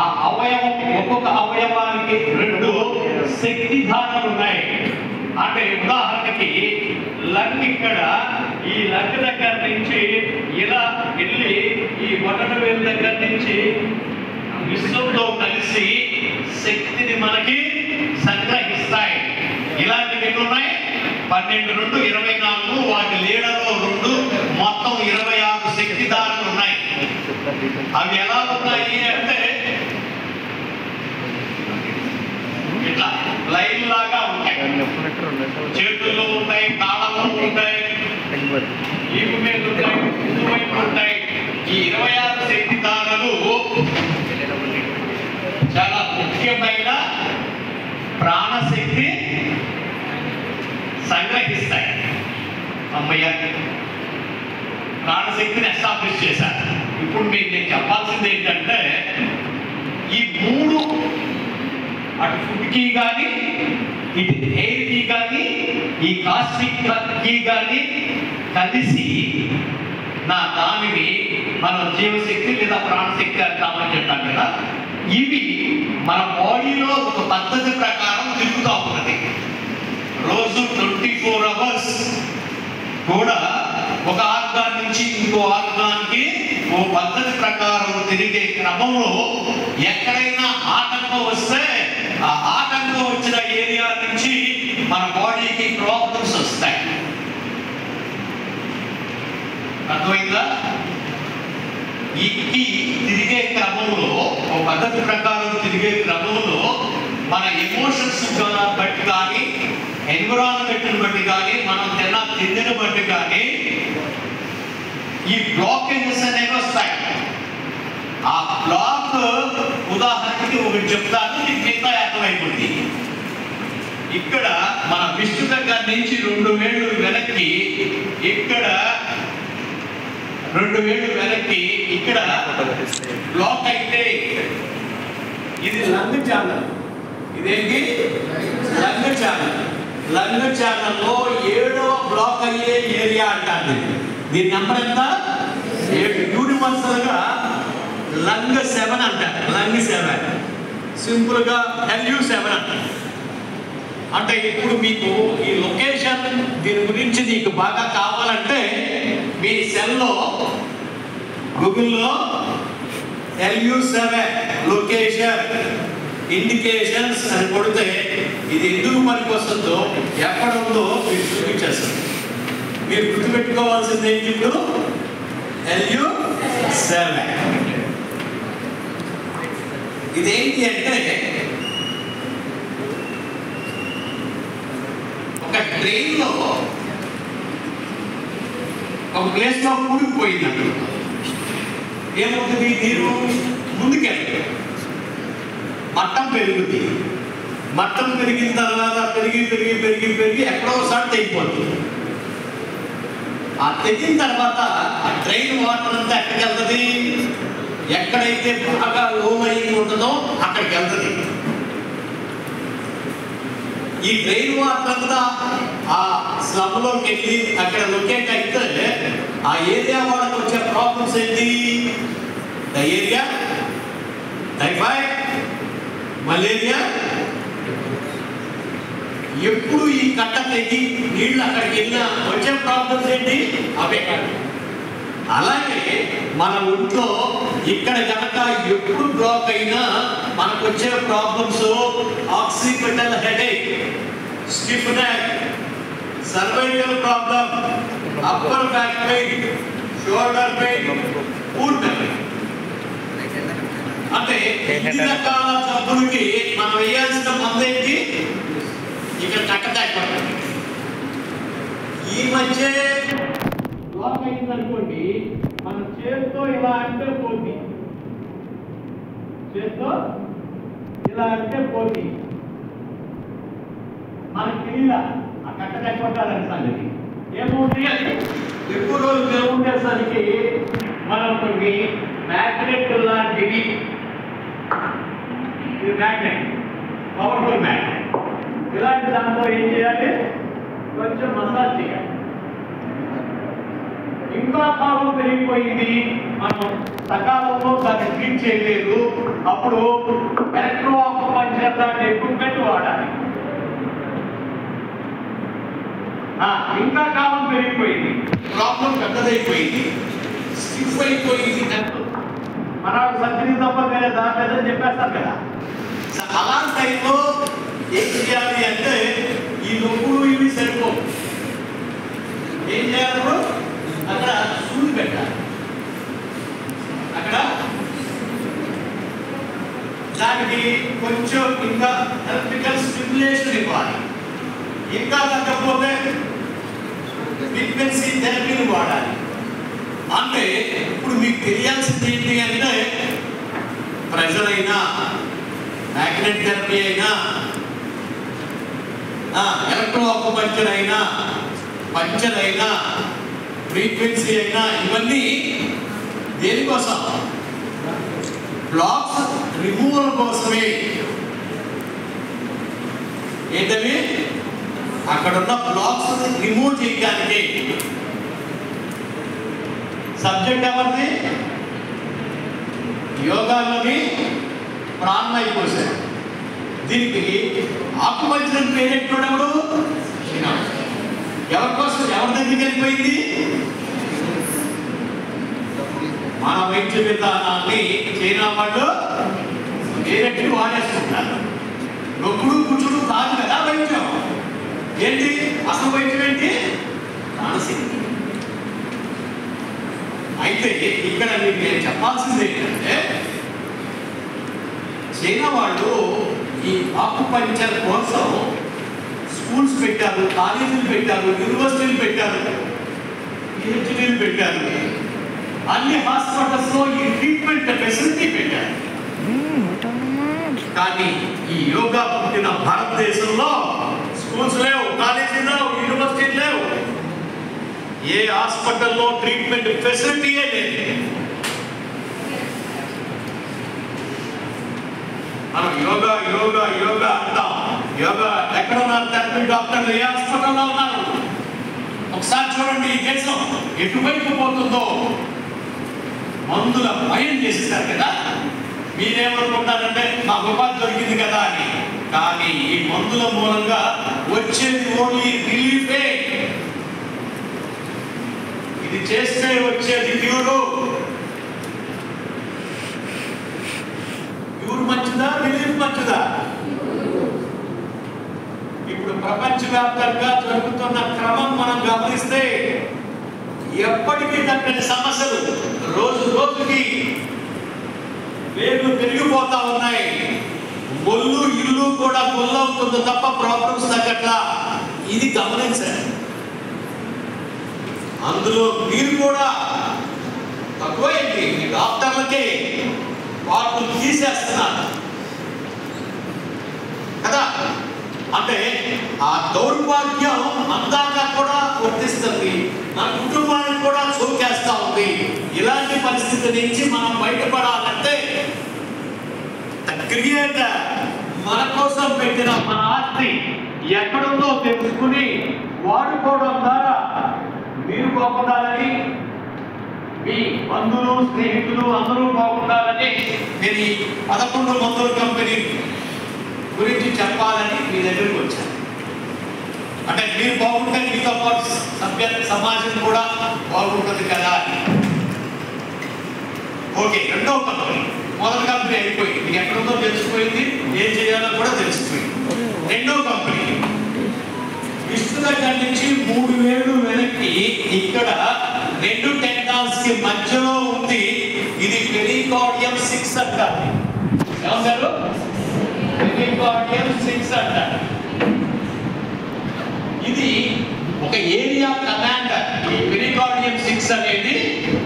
ఆ అవయవం, ఒక్కొక్క అవయవానికి 2 శక్తి ధారలు ఉన్నాయి. అంటే ఉదాహరణకి లంగ్, ఇక్కడ ఈ లంగ్ దగ్గర నుంచి ఇలా వెళ్ళి ఈ బొటనవేలు దగ్గర నుంచి విశ్వంతో కలిసి శక్తిని మనకి సంగ్రహిస్తాయి. ఇలాంటివి ఎన్ని ఉన్నాయి? 12, 2, 24. వాటి లీడర్లో 2, మొత్తం 26 శక్తి ధారలు ఉన్నాయి. అవి ఎలా ఉన్నాయి అంటే ఇట్లా లైన్ లాగా ఉంటాయి. చేతుల్లో ఉంటాయి, కాళ్ళలో ఉంటాయి, ఈపు మీద ఉంటాయి, ముందు ఉంటాయి. ఈ 26 శక్తి ధారలు చాలా ముఖ్యమైన ప్రాణశక్తి సంగ్రహిస్తాయి. అమ్మయ్య, ప్రాణశక్తిని ఎస్టాబ్లిష్ చేశారు. ఇప్పుడు మీకు నేను చెప్పాల్సింది ఏంటంటే ఈ 3 అటు ఫుడ్ కి కానీ, ఇటు ఎయిర్ కి కానీ, ఈ కాస్మిక్ కి కానీ కలిసి నా దానిని మనం జీవశక్తి లేదా ప్రాణశక్తి అంటామని చెప్పాం కదా. ఇవి మన బాడీలో ఒక పద్ధతి ప్రకారం తిరుగుతూ ఉన్నది. రోజు 24 అవర్స్ కూడా ఒక ఆర్గాన్ నుంచి ఇంకో ఆర్గాన్కి ఓ పద్ధతి ప్రకారం తిరిగే క్రమంలో ఎక్కడైనా ఆటంకం వస్తే ఆ ఆటంకం వచ్చిన ఏరియా నుంచి మన బాడీకి ప్రాబ్లమ్స్ వస్తాయి. అర్థమైందా? ఈ తిరిగే క్రమంలో, ఒక పద్ధతి ప్రకారం తిరిగే క్రమంలో మన ఎమోషన్స్ బట్టి కానీ, ఎన్విరాన్మెంట్ని బట్టి కానీ, మనం తిండిని బట్టి కానీ ఈ బ్లాకేజెస్ అనేవి వస్తాయి. ఆ బ్లాక్ ఉదాహరణకి ఒకటి చెప్తాను, మీకు మిగతా అర్థమైపోతుంది. ఇక్కడ మన విష్ణు దగ్గర నుంచి 2 వేళ్ళు వెనక్కి, ఇక్కడ 2 వేళ్ళు వెనక్కి, ఇక్కడ బ్లాక్ అయితే ఇది లంగ్ ఛానల్. ఇదేంటి? Lung channel. లంగ్ ఛానల్లో 7వ బ్లాక్ అయ్యే ఏరియా అంటారు. దీని నెంబర్ ఎంత? 7. యూనివర్సల్ గా లంగ్ 7 అంటారు. లంగ్ 7 సింపుల్ గా LU7 అంటారు. అంటే ఇప్పుడు మీకు ఈ లొకేషన్ దీని గురించి నీకు బాగా కావాలంటే మీ సెల్లో గూగుల్లో LU7 లొకేషన్ ఇండికేషన్స్ అని కొడితే ఇది ఎందుకు పనికి వస్తుందో, ఎక్కడ ఉందో మీరు చూపించేస్తుంది. మీరు గుర్తుపెట్టుకోవాల్సింది ఏంటి? ఇప్పుడు LU7 ఇదేంటి అంటే ఒక ట్రైన్లో ఒక ప్లేస్లో కూడిపోయిందండి. ఏమవుతుంది? నీరు ముందుకెళ్ళి మట్టం పెరుగుతుంది. మట్టం పెరిగిన తర్వాత పెరిగి పెరిగి పెరిగి పెరిగి ఎక్కడో ఒకసారి తెగిపోతుంది. ఆ తెగిన తర్వాత ఆ ట్రైన్ వాటర్ అంతా ఎక్కడికి వెళ్తుంది? ఎక్కడైతే బాగా లోలయ్యి ఉంటుందో అక్కడికి వెళ్తుంది. ఈ ట్రైన్ వాటర్ అంతా ఆ స్లమ్లోకి వెళ్ళి అక్కడ లొకేట్ అయితే ఆ ఏరియా వాళ్ళకి వచ్చే ప్రాబ్లమ్స్ ఏంటి? Diarrhoea, typhoid, malaria. ఎప్పుడు ఈ కట్ట తెగి నీళ్ళు అక్కడికి వెళ్ళినా వచ్చే ప్రాబ్లమ్స్ ఏంటి? అవే. అలాగే మన ఒంట్లో ఇక్కడ కనుక ఎప్పుడు బ్లాక్ అయినా మనకు వచ్చే problems occipital headache, stiff neck, cervical problem, upper back pain, shoulder pain, foot pain. అంటే ఇన్ని రకాల జబ్బులకి మనం వేయాల్సిన మందు ఏంటి? ఇక్కడ కట్టదాకపోతుంది. ఈ మధ్య బ్లాక్ అయిందనుకోండి, మన చేతితో ఇలా అంటే పోటీ, చేతితో ఇలా అంటే పోటీ. మనకి తెలియదా ఆ కట్టదాకపోతారని సంగతి. ఏమవుతుంది? అది ఎక్కువ రోజులు ఉండేసరికి మనం కొన్ని మ్యాగ్నెట్ లాంటివి, మ్యాగ్నెట్, పవర్ఫుల్ మ్యాగ్నెట్, ఇలాంటి దాంట్లో ఏం చేయాలి? కొంచెం మసాజ్ చేయాలి. ఇంకా కాలం పెరిగిపోయింది, మనం సకాలంలో దాన్ని ట్రీట్ చేయలేదు, అప్పుడు ఎలక్ట్రో అక్యుపంక్చర్ లాంటి ఎక్విప్మెంట్ వాడాలి. ఇంకా కాలం పెరిగిపోయింది, ప్రాబ్లం పెద్దదైపోయింది, స్టిఫ్ అయిపోయింది. మనకు సర్జరీ తప్ప వేరే దాని లేదని చెప్పేస్తారు కదా. అలాంటి టైంలో ఏం చేయాలి అంటే ఈ నొప్పులు ఇవి సరిపోవు. ఏం చేయాలి? అక్కడ సూది పెట్టాలి. అక్కడ దానికి కొంచెం ఇంకా ఎలక్ట్రికల్ స్టిమ్యులేషన్ ఇవ్వాలి. ఇంకా తగ్గకపోతే ఫ్రీక్వెన్సీ థెరపీని వాడాలి. అంటే ఇప్పుడు మీకు తెలియాల్సింది ఏంటి అంటే ప్రెషర్ అయినా, మ్యాగ్నెట్ థెరపీ అయినా, ఎలక్ట్రో అక్యుపంక్చర్ అయినా, పంక్చర్ అయినా, ఫ్రీక్వెన్సీ అయినా, ఇవన్నీ దేనికోసం? బ్లాక్స్ రిమూవల్ కోసమే. ఏంటవి? అక్కడున్న బ్లాక్స్ రిమూవ్ చేయడానికి. సబ్జెక్ట్ ఎవరిది? యోగాలోని ప్రాణమయ కోశం. దీనికి ఆకుపంచర్ పేరెట్టుడు ఎవరి కోసం? ఎవరి దగ్గరికి వెళ్ళిపోయింది? మన వైద్య విధానాన్ని చైనా వాళ్ళు పేరెట్టి వాడేసుకుంటారు. నొప్పుడు కూర్చుడు కాదు కదా వైద్యం. ఏంటి అసలు వైద్యం ఏంటి? మానసిక. అయితే ఇక్కడ మీకు నేను చెప్పాల్సింది ఏంటంటే చైనా వాళ్ళు ఈ ఆకుపంక్చర్ కోసం స్కూల్స్ పెట్టారు, కాలేజీలు పెట్టారు, యూనివర్సిటీలు పెట్టారు, పిహెచ్డీలు పెట్టారు, అన్ని హాస్పిటల్స్లో ఈ ట్రీట్మెంట్ ఫెసిలిటీ పెట్టారు. కానీ ఈ యోగా పుట్టిన భారతదేశంలో స్కూల్స్ లేవు, కాలేజీలు లేవు, యూనివర్సిటీలు లేవు, ఏ హాస్పిటల్లో ట్రీట్మెంట్ ఫెసిలిటీయే లేదు. మనం యోగా యోగా యోగా అంటాం. యోగా ఎక్కడ ఉన్నారు? థెరపీ డాక్టర్లు ఏ హాస్పిటల్లో ఉన్నారు? ఒకసారి చూడండి ఈ దేశం ఎటువైపు పోతుందో. మందుల భయం చేసేసారు కదా. మీరేమనుకుంటారంటే మాకు ఉపాధి దొరికింది కదా అని. కానీ ఈ మందుల మూలంగా వచ్చేది ఓన్లీ రిలీఫే. ఇది చేస్తే వచ్చేది క్యూరు. క్యూర్ మంచిదా, రిలీఫ్ మంచిదా? ఇప్పుడు ప్రపంచవ్యాప్తంగా జరుగుతున్న క్రమం మనం గమనిస్తే ఎప్పటికీ తగ్గని సమస్యలు రోజు రోజుకి రేట్లు పెరిగిపోతా ఉన్నాయి. ఒళ్ళు ఇల్లు కూడా గొల్లవుతుంది తప్ప ప్రాబ్లమ్స్ తగ్గట్లా. ఇది గమనించండి. అందులో మీరు కూడా తక్కువైంది. మీ డాక్టర్లకే వాటిని తీసేస్తున్నారు కదా. అంటే ఆ దౌర్భాగ్యం అందాక కూడా వర్తిస్తుంది, మన కుటుంబానికి కూడా సోకేస్తా ఉంది. ఇలాంటి పరిస్థితి నుంచి మనం బయటపడాలంటే క్రియేటర్ మన కోసం పెట్టిన మన ఆస్తి ఎక్కడుందో తెలుసుకుని వాడుకోవడం ద్వారా మీరు బాగుండాలని, మీ బంధువులు స్నేహితులు అందరూ బాగుండాలని నేను ఈ 11 మందుల కంపెనీ గురించి చెప్పాలని మీ దగ్గరికి వచ్చాను. అంటే మీరు బాగుంటే మీతో పాటు సమాజం కూడా బాగుంటుంది కదా. ఓకే, రెండవ కంపెనీ. మొదటి కంపెనీ అయిపోయింది, మీకు ఎక్కడుందో తెలిసిపోయింది, ఏం చేయాలో కూడా తెలిసిపోయింది. రెండవ కంపెనీ విష్ణు దగ్గర నుంచి 3 వేలు వెనక్కి ఇక్కడ 2 టెండాల్స్ కి మధ్యలో ఉంది. ఇది పెరికార్డియం 6 అంటారు. ఏమంటారు? పెరికార్డియం 6 అంటారు. ఇది ఒక ఏరియా కమాండర్. ఈ పెరికార్డియం 6 అనేది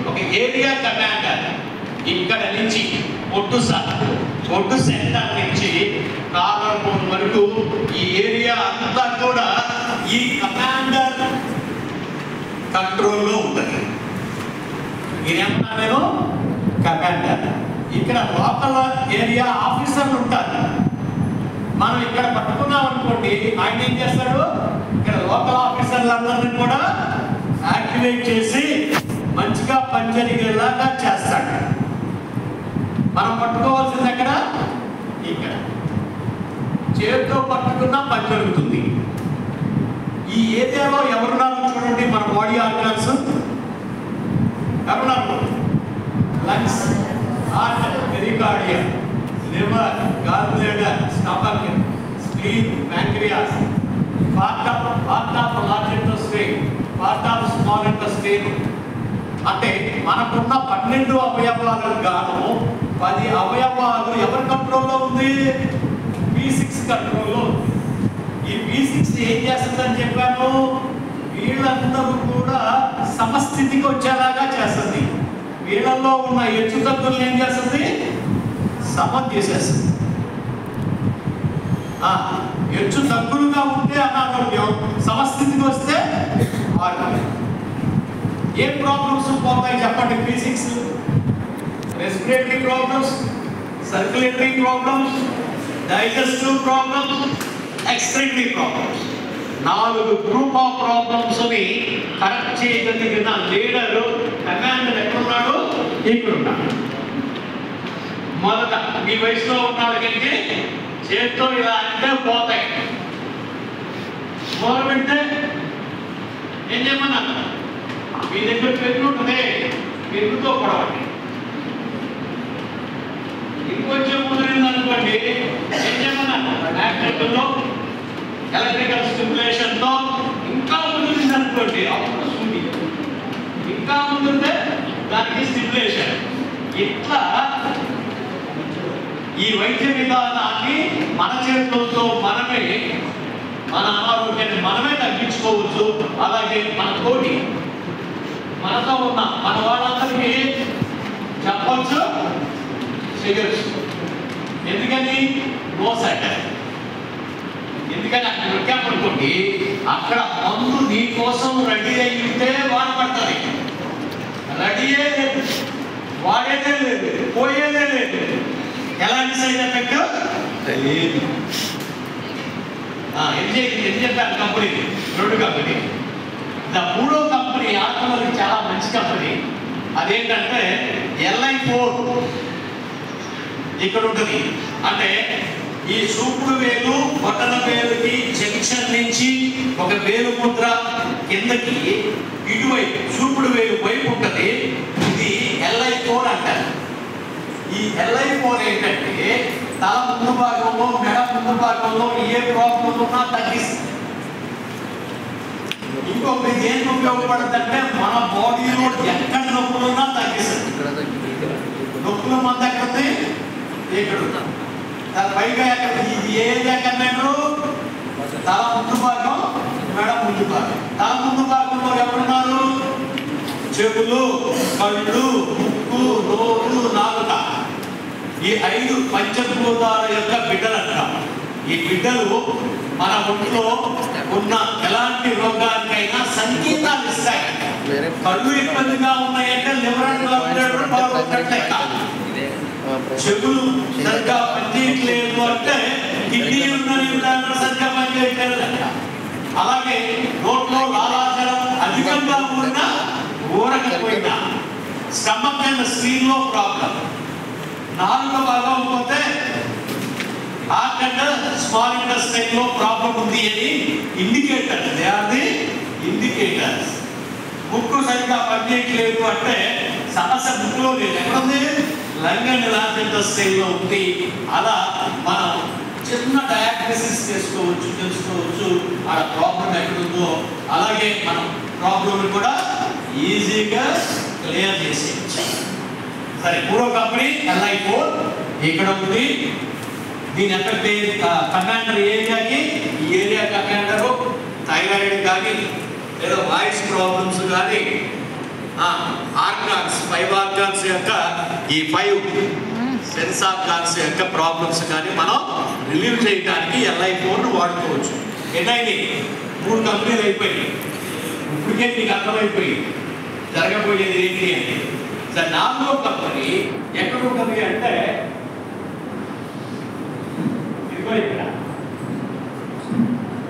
ఒక ఏరియా కమాండర్. ఇక్కడ నుంచి ఒడ్డు సెంటర్ నుంచి కాలర్ బోన్ వరకు ఈ ఏరియా అంతా కూడా ఈ కమాండర్ కంట్రోల్లో ఉంటుంది. మీరేమన్నా నేను కమాండర్. ఇక్కడ లోకల్ ఏరియా ఆఫీసర్లు ఉంటారు. మనం ఇక్కడ పట్టుకున్నాం అనుకోండి, ఆయన ఏం చేస్తాడు, ఇక్కడ లోకల్ ఆఫీసర్లందరినీ కూడా యాక్టివేట్ చేసి మంచిగా పనిచేయగలిగేలాగా చేస్తాడు. మనం పట్టుకోవాల్సింది ఎక్కడ, ఇక్కడ చేతితో పట్టుకున్నా పని జరుగుతుంది. ఈ ఏరియాలో ఎవరున్నారో చూడండి. మన బాడీ ఆర్గన్స్ ఎవరున్నారు? Lungs, heart, pericardium, liver, gall bladder, stomach, spleen, pancreas, part of large intestine, part of small intestine. అంటే మనకున్న 12 అవయవాలకు గాను 10 అవయవాలు ఎవరి కంట్రోల్లో ఉంది? B6 కంట్రోల్లో ఉంది. ఈ B6 ఏం చేస్తుందని చెప్పాను, వీళ్ళందరూ కూడా సమస్థితికి వచ్చేలాగా చేస్తుంది. వీళ్ళల్లో ఉన్న హెచ్చు తగ్గులను ఏం చేస్తుంది? సమం చేసేస్తుంది. హెచ్చు తగ్గులుగా ఉంటే అనారోగ్యం, సమస్థితికి వస్తే ఆరోగ్యం. ఏ ప్రాబ్లమ్స్ పోతాయి చెప్పండి? B6 respiratory problems, circulatory problems, digestive problems, excretory problems. 4 group of problems ని కరెక్ట్ చేయగలిగిన లీడరు కమాండర్ ఎక్కడున్నాడు? ఇక్కడున్నాడు. మొదట మీ వయసులో ఉన్నాళ్ళకి చేతితో ఇలా అంటే పోతాయి. మొదలు పెడితే ఏం చేయమన్నాను? మీ దగ్గర పెన్ను ఉంటుంది, పెన్నుతో పొడవండి. ఇంకొంచెం ముదిరింది అనుకోండి, ఏం చేయమన్నాను? మ్యాగ్నెట్లో ఎలక్ట్రికల్ స్టిమ్యులేషన్తో ఇంకా ముదిరింది అనుకోండి, అప్పుడు సూది. ఇంకా ముందుంటే దానికి స్టిమ్యులేషన్. ఇట్లా ఈ వైద్య విధానాన్ని మన చేతులతో మనమే మన అనారోగ్యాన్ని మనమే తగ్గించుకోవచ్చు. అలాగే మన తోటి మనతో ఉన్న మన వాళ్ళందరికీ చెప్పచ్చు, చేయొచ్చు. ఎందుకని? No side. ఎందుకని అక్కడ పెట్టామనుకోండి, అక్కడ మందు నీ కోసం రెడీ అయి ఉంటే వాడబడుతుంది. రెడీయే లేదు, వాడేదే లేదు, పోయేదే లేదు. ఎలాంటి సైడ్ ఎఫెక్ట్ లేదు. ఎందుకు చెప్పారు కంపెనీ? 2 కంపెనీ. మూడో కంపెనీ ఆత్మలకి చాలా మంచి కంపెనీ. అదేంటంటే LI4 ఇక్కడ ఉంటుంది. అంటే ఈ చూపుడు వేలు బొటన వేలుకి జంక్షన్ నుంచి ఒక వేలు ముద్ర కిందకి ఇటువైపు చూపుడు వేలు వైపు ఉంటుంది. ఇది LI4 అంటారు. ఈ LI4 ఏంటంటే తల ముందు భాగంలో, మెడ ముందు భాగంలో ఏ ప్రాబ్లం ఉన్నా తగ్గిస్తుంది. ఇంకొకటి దేనికి ఉపయోగపడుతుందంటే మన బాడీలో ఎక్కడ నొప్పులున్నా తగ్గిస్తుంది. నొప్పుల మంది ఎక్కడుంది? ఇక్కడ పైగా ఇది ఏది ఎక్కడో తల ముందు భాగం మెడ ముందు భాగం. తల ముందు భాగంలో ఎవరున్నారు? చెవులు, కళ్ళు, ముక్కు, నోరు, నాలుక. ఈ 5 పంచభూతాల యొక్క బిడ్డలంట. ఈ బిడ్డలు మన ఒంట్లో ఉన్న ఎలాంటి రోగానికైనా సంకేతాలు ఇస్తాయి. కళ్ళు ఇబ్బందిగా ఉన్నాయంటే లివర్ బాగున్నట్లయితే, చెవులు సరిగ్గా పనిచేయట్లేదు అంటే కిడ్నీ సరిగ్గా పనిచేయట్లేదు. అలాగే నోట్లో లాలాజలం అధికంగా ఉన్నా ఊరకపోయినా, స్టమక్ అండ్ స్క్రీన్ లో ప్రాబ్లం, నాలుక భాగం పోతే హార్ట్ అండ్ స్మాల్ ఇంటెస్టైన్ లో ప్రాబ్లం ఉంది అని indicators. They are the indicators. ముక్కు సరిగ్గా పనిచేయట్లేదు అంటే సమస్య ముక్కులో లేదు, ఎక్కడుంది? లంగ్ అండ్ లార్జ్ ఇంటెస్టైన్ లో ఉంది. అలా మనం చిన్న డయాగ్నోసిస్ తెలుసుకోవచ్చు ఆ ప్రాబ్లం ఎక్కడుందో. అలాగే మనం ప్రాబ్లం కూడా ఈజీగా క్లియర్ చేసేయచ్చు. సరే, మూడో కంపెనీ LI4 ఇక్కడ ఉంది. దీని ఎఫెక్ట్ కమాండర్ ఏరియాకి, ఈ ఏరియా కమాండర్ థైరాయిడ్ కానీ లేదా వాయిస్ ప్రాబ్లమ్స్ కానీ ఆర్గాన్స్ 5 ఆర్గాన్స్ యొక్క ఈ 5 సెన్స్ ఆర్గాన్స్ యొక్క ప్రాబ్లమ్స్ కానీ మనం రిలీవ్ చేయడానికి LI4ను వాడుకోవచ్చు. ఎన్నైనా 3 కంపెనీలు అయిపోయినాయి. ఇప్పటికే మీకు అర్థమైపోయి జరగబోయేది ఏంటి అని. సార్, 4వ కంపెనీ ఎక్కడ ఉంటుంది అంటే ఇక్కడ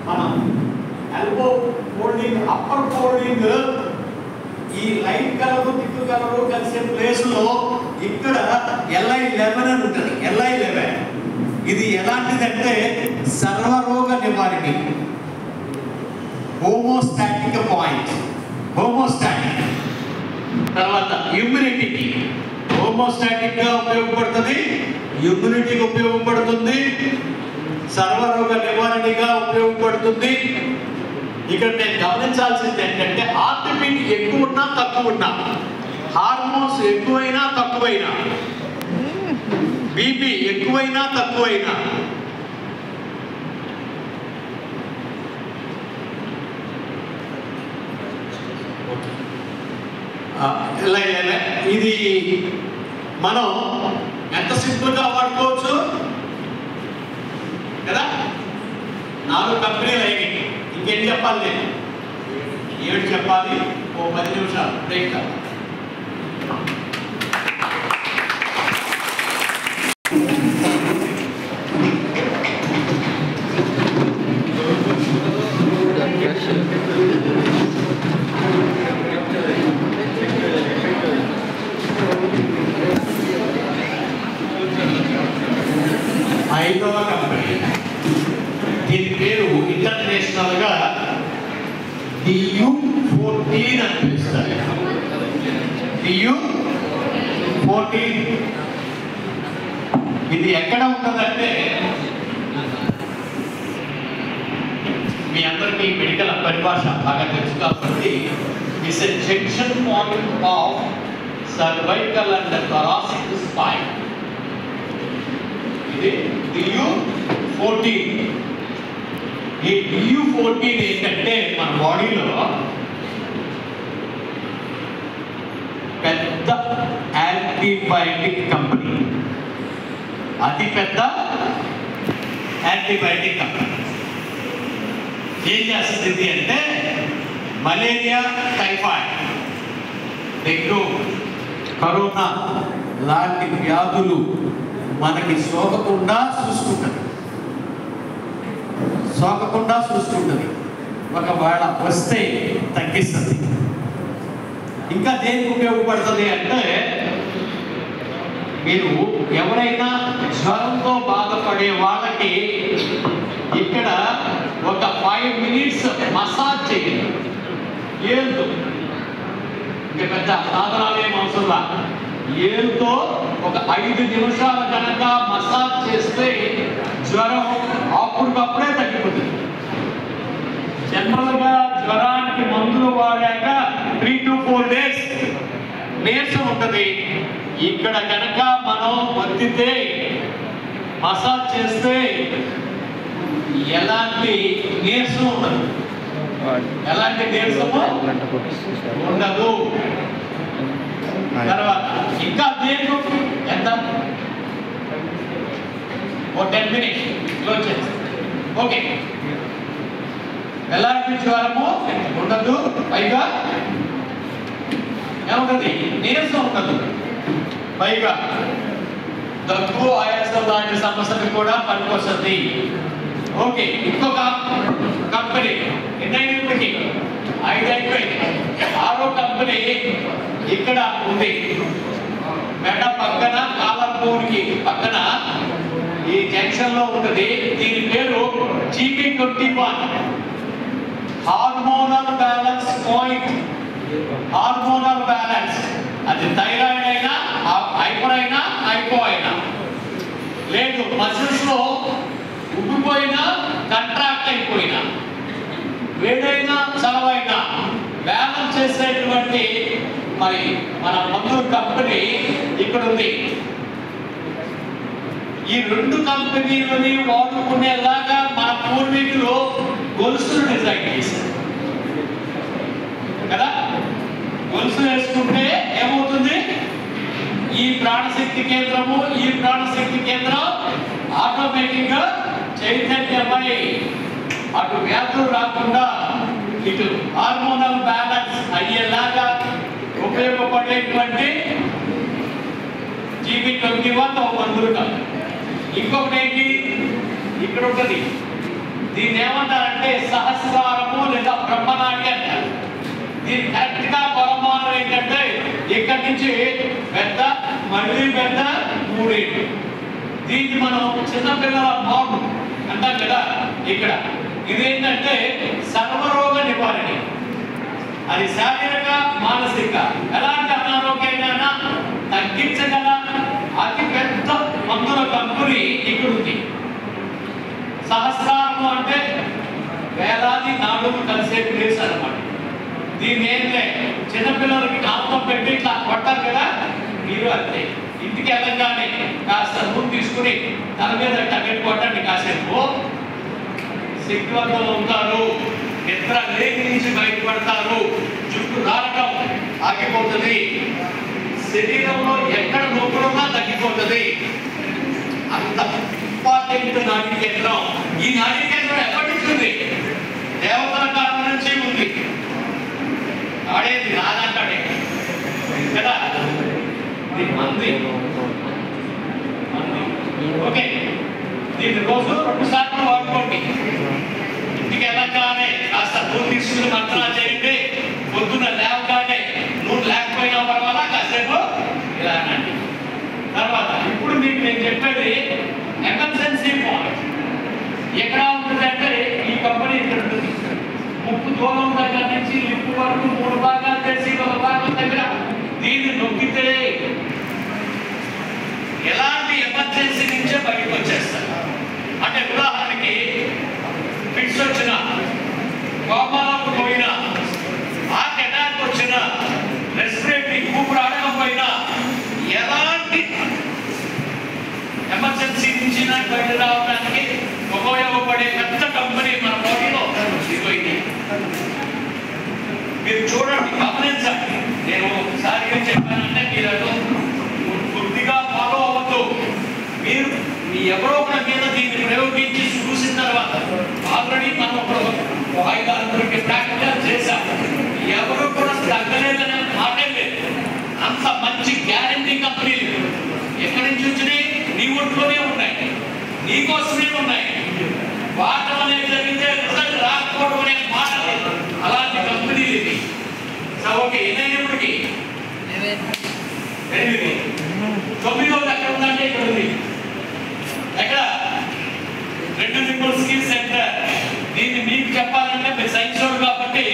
మనం ఎల్బో ఫోల్డింగ్, అప్పర్ ఫోల్డింగ్, ఈ లైట్ కలర్ థిక్ కలర్ కలిసే ప్లేస్ లో ఇక్కడ LI11 అని ఉంటుంది. LI11 ఇది ఎలాంటిదంటే సర్వరోగ నివారణి, హోమోస్టాటిక్ పాయింట్. హోమోస్టాటిక్ తర్వాత ఇమ్యూనిటీకి, హోమోస్టాటిక్ గా ఉపయోగపడుతుంది, ఇమ్యూనిటీకి ఉపయోగపడుతుంది, సర్వరోగ నివారణగా ఉపయోగపడుతుంది. ఇక్కడ నేను గమనించాల్సింది ఏంటంటే హార్ట్ బీట్ ఎక్కువ ఉన్నా తక్కువ ఉన్నా, హార్మోన్స్ ఎక్కువైనా తక్కువైనా, బీపీ ఎక్కువైనా తక్కువైనా, ఇది మనం ఎంత సింపుల్ గా వాడుకోవచ్చు కదా. 4 కంపెనీలు అయినాయి. ఇంకేం చెప్పాలి? నేను 7 చెప్పాలి. ఓ 10 నిమిషాలు బ్రేక్. ఐదవ కంపెనీ, దీని పేరు ఇంటర్నేషనల్ గా DU14 అని పిలుస్తారు. DU14 ఇది ఎక్కడ ఉంటుందంటే, మీ అందరికీ మెడికల్ పరిభాష బాగా తెలుసు కాబట్టి, it's a junction point of cervical and thoracic spine. ఇది DU14. ఈ DU14 ఏంటంటే మన బాడీలో పెద్ద యాంటీబయాటిక్ కంపెనీ, అతి పెద్ద యాంటీబయాటిక్ కంపెనీ. ఏం చేస్తుంది అంటే మలేరియా, టైఫాయిడ్, డెంగ్యూ, కరోనా లాంటి వ్యాధులు మనకి సోకకుండా చూసుకుంటుంది. ఒకవేళ వస్తే తగ్గిస్తుంది. ఇంకా దేనికి ఉపయోగపడుతుంది అంటే, మీరు ఎవరైనా జ్వరంతో బాధపడే వాళ్ళకి ఇక్కడ ఒక 5 మినిట్స్ మసాజ్ చేయండి. ఏలుతో, ఇంకా పెద్ద సాధనాలు ఏం అవసరం, ఏలుతో ఒక 5 నిమిషాలు కనుక మసాజ్ చేస్తే జ్వరం అప్పటికప్పుడే తగ్గిపోతుంది. జనరల్గా జ్వరానికి మందులు వాడాక 3 to 4 days నీరసం ఉంటుంది. ఇక్కడ కనుక మనం వత్తితే మసాజ్ చేస్తే ఎలాంటి నీరసం ఉండదు, ఎలాంటి నీరసము ఉండదు. తర్వాత ఇంకా దేని ఎంత ఓ 10 minutes క్లోజ్ చేస్తాం. ఓకే, ఎలాంటి జ్వరము ఉండదు, పైగా ఏముంటుంది, నీరసం ఉండదు, పైగా దగ్గు ఆయాసం లాంటి సమస్యలు కూడా పనికొస్తుంది. ఓకే, ఇంకొక కంపెనీ ఎన్నైనప్పటికీ 5 అయిపోయింది. 6వ కంపెనీ ఇక్కడ ఉంది, మెడ పక్కన కాలర్పూర్కి పక్కన ఈ జంక్షన్ లో ఉంటుంది. దీని పేరు GB21 hormonal balance point. Hormonal balance అది థైరాయిడ్ అయినా, హైపర్ అయినా, హైపో అయినా, లేదు మసిల్స్ లో ఉబ్బిపోయినా, కంట్రాక్ట్ అయిపోయినా, వేడైనా చలవైనా బ్యాలెన్స్ చేసేటువంటి మరి మన మందుల కంపెనీ ఇక్కడ ఉంది. ఈ 2 కంపెనీలని వాడుకునేలాగా మన పూర్వీకులు గొలుసులు డిజైన్ చేశారు కదా. గొలుసు వేసుకుంటే ఏమవుతుంది, ఈ ప్రాణశక్తి కేంద్రము, ఈ ప్రాణశక్తి కేంద్రం ఆటోమేటిక్ గా చైతన్యమై అటు వ్యాధులు రాకుండా ఇటు హార్మోనల్ బ్యాలెన్స్ అయ్యేలాగా ఉపయోగపడేటువంటి GB21 ఒక మందులు కాదు. ఇంకొకటి ఏంటి ఇక్కడ ఉంటుంది, దీన్ని ఏమంటారంటే సహస్రారము లేదా బ్రహ్మనాడి అంటారు. దీని కరెక్ట్ గా కొలమానం ఏంటంటే ఇక్కడి నుంచి పెద్ద, మళ్ళీ పెద్ద, 3 ఏళ్ళు. దీన్ని మనం చిన్నపిల్లల మౌన్ అంటాం కదా. ఇక్కడ ఇదేంటంటే సర్వరోగ నివారణ. అది శారీరక, మానసిక ఎలాంటి అనారోగ్యాన్ని తగ్గించగల అతి పెద్ద మందుల కంపెనీ ఇక్కడ ఉంది. సహస్రారము అంటే వేలాది నాడులు కలిసే ప్లేస్ అన్నమాట. దీన్ని ఏంటంటే చిన్నపిల్లలకి నామం పెట్టి ఇట్లా కొట్టారు కదా, మీరు అంతే. ఇంటికి వెళ్ళగానే కాస్త నూనె తీసుకుని తల మీద టకెట్ కొట్టండి, కాసేపు శక్తివంతంగా ఉంటారు, నిద్ర లేని నుంచి బయటపడతారు, జుట్టు రావటం ఆగిపోతుంది, శరీరంలో ఎక్కడ నొప్పులున్నా తగ్గిపోతుంది. అంత ఇంపార్టెంట్ నాడీ కేంద్రం. ఈ నాడీ కేంద్రం ఎప్పటి నుంచి ఉంది, దేవతల కాలం నుంచి ఉంది. ఆడేది నాదంటాడే కదా, మంది. ఓకే, దీన్ని రోజు 2 సార్లు వాడుకోండి. ఇంటికి వెళ్ళగానే కాస్త నూనె తీసుకుని మంత్రాలు చేయండి. పొద్దున్న లేవగానే నూనె లేకపోయినా పర్వాలా కాసేపు ఇలా అనండి. తర్వాత ఇప్పుడు మీకు నేను చెప్పేది ఎమర్జెన్సీ పాయింట్ ఎక్కడ ఉంటుంది అంటే ఈ కంపెనీ ఇక్కడ ఉంటుంది. ముక్కు దూరం దగ్గర నుంచి లిప్పు వరకు 3 భాగాలు చేసి 1 భాగం దగ్గర దీన్ని నొక్కితే ఎలాంటి ఎమర్జెన్సీ నుంచే బయటకు వచ్చేస్తారు. అంటే ఉదాహరణకి ఫిట్స్ వచ్చిన, కోమాలకు పోయినా, హార్ట్ అటాక్ వచ్చిన, రెస్పిరేటరీ ఊపిరి ఆడకపోయినా, ఎలాంటి ఎమర్జెన్సీ నుంచి బయట రావడానికి ఉపయోగపడే పెద్ద కంపెనీ మన బాడీలో ఇది. మీరు చూడండి, గమనించండి. నేను ఒకసారి ఏం చెప్పానంటే మీరు పూర్తిగా ఫాలో అవ్వద్దు. మీరు మీ ఎవరో ఒక మీద దీన్ని ప్రయోగించి చూసిన తర్వాత ఆల్రెడీ మనం ఒక 5-6 ప్రాక్టికల్ చేశాం. ఎవరు కూడా తగ్గలేదనే మాటే లేదు. అంత మంచి గ్యారంటీ కంపెనీలు ఎక్కడి నుంచి వచ్చినాయి, నీ ఒంట్లోనే ఉన్నాయి, నీకోసమే ఉన్నాయి. వాటం అనేది జరిగితే రిజల్ట్ రాకపోవడం అనే మాట లేదు. అలాంటి కంపెనీలు ఇది. ఓకే, ఎన్నైనప్పటికీ 8, 9వ ఎక్కడ ఉందంటే ఇక్కడ ఉంది. ఎక్కడ 2 నిపుల్ స్కిల్ సెంటర్. దీన్ని మీకు చెప్పాలంటే మీరు సైన్స్ వాడు కాబట్టి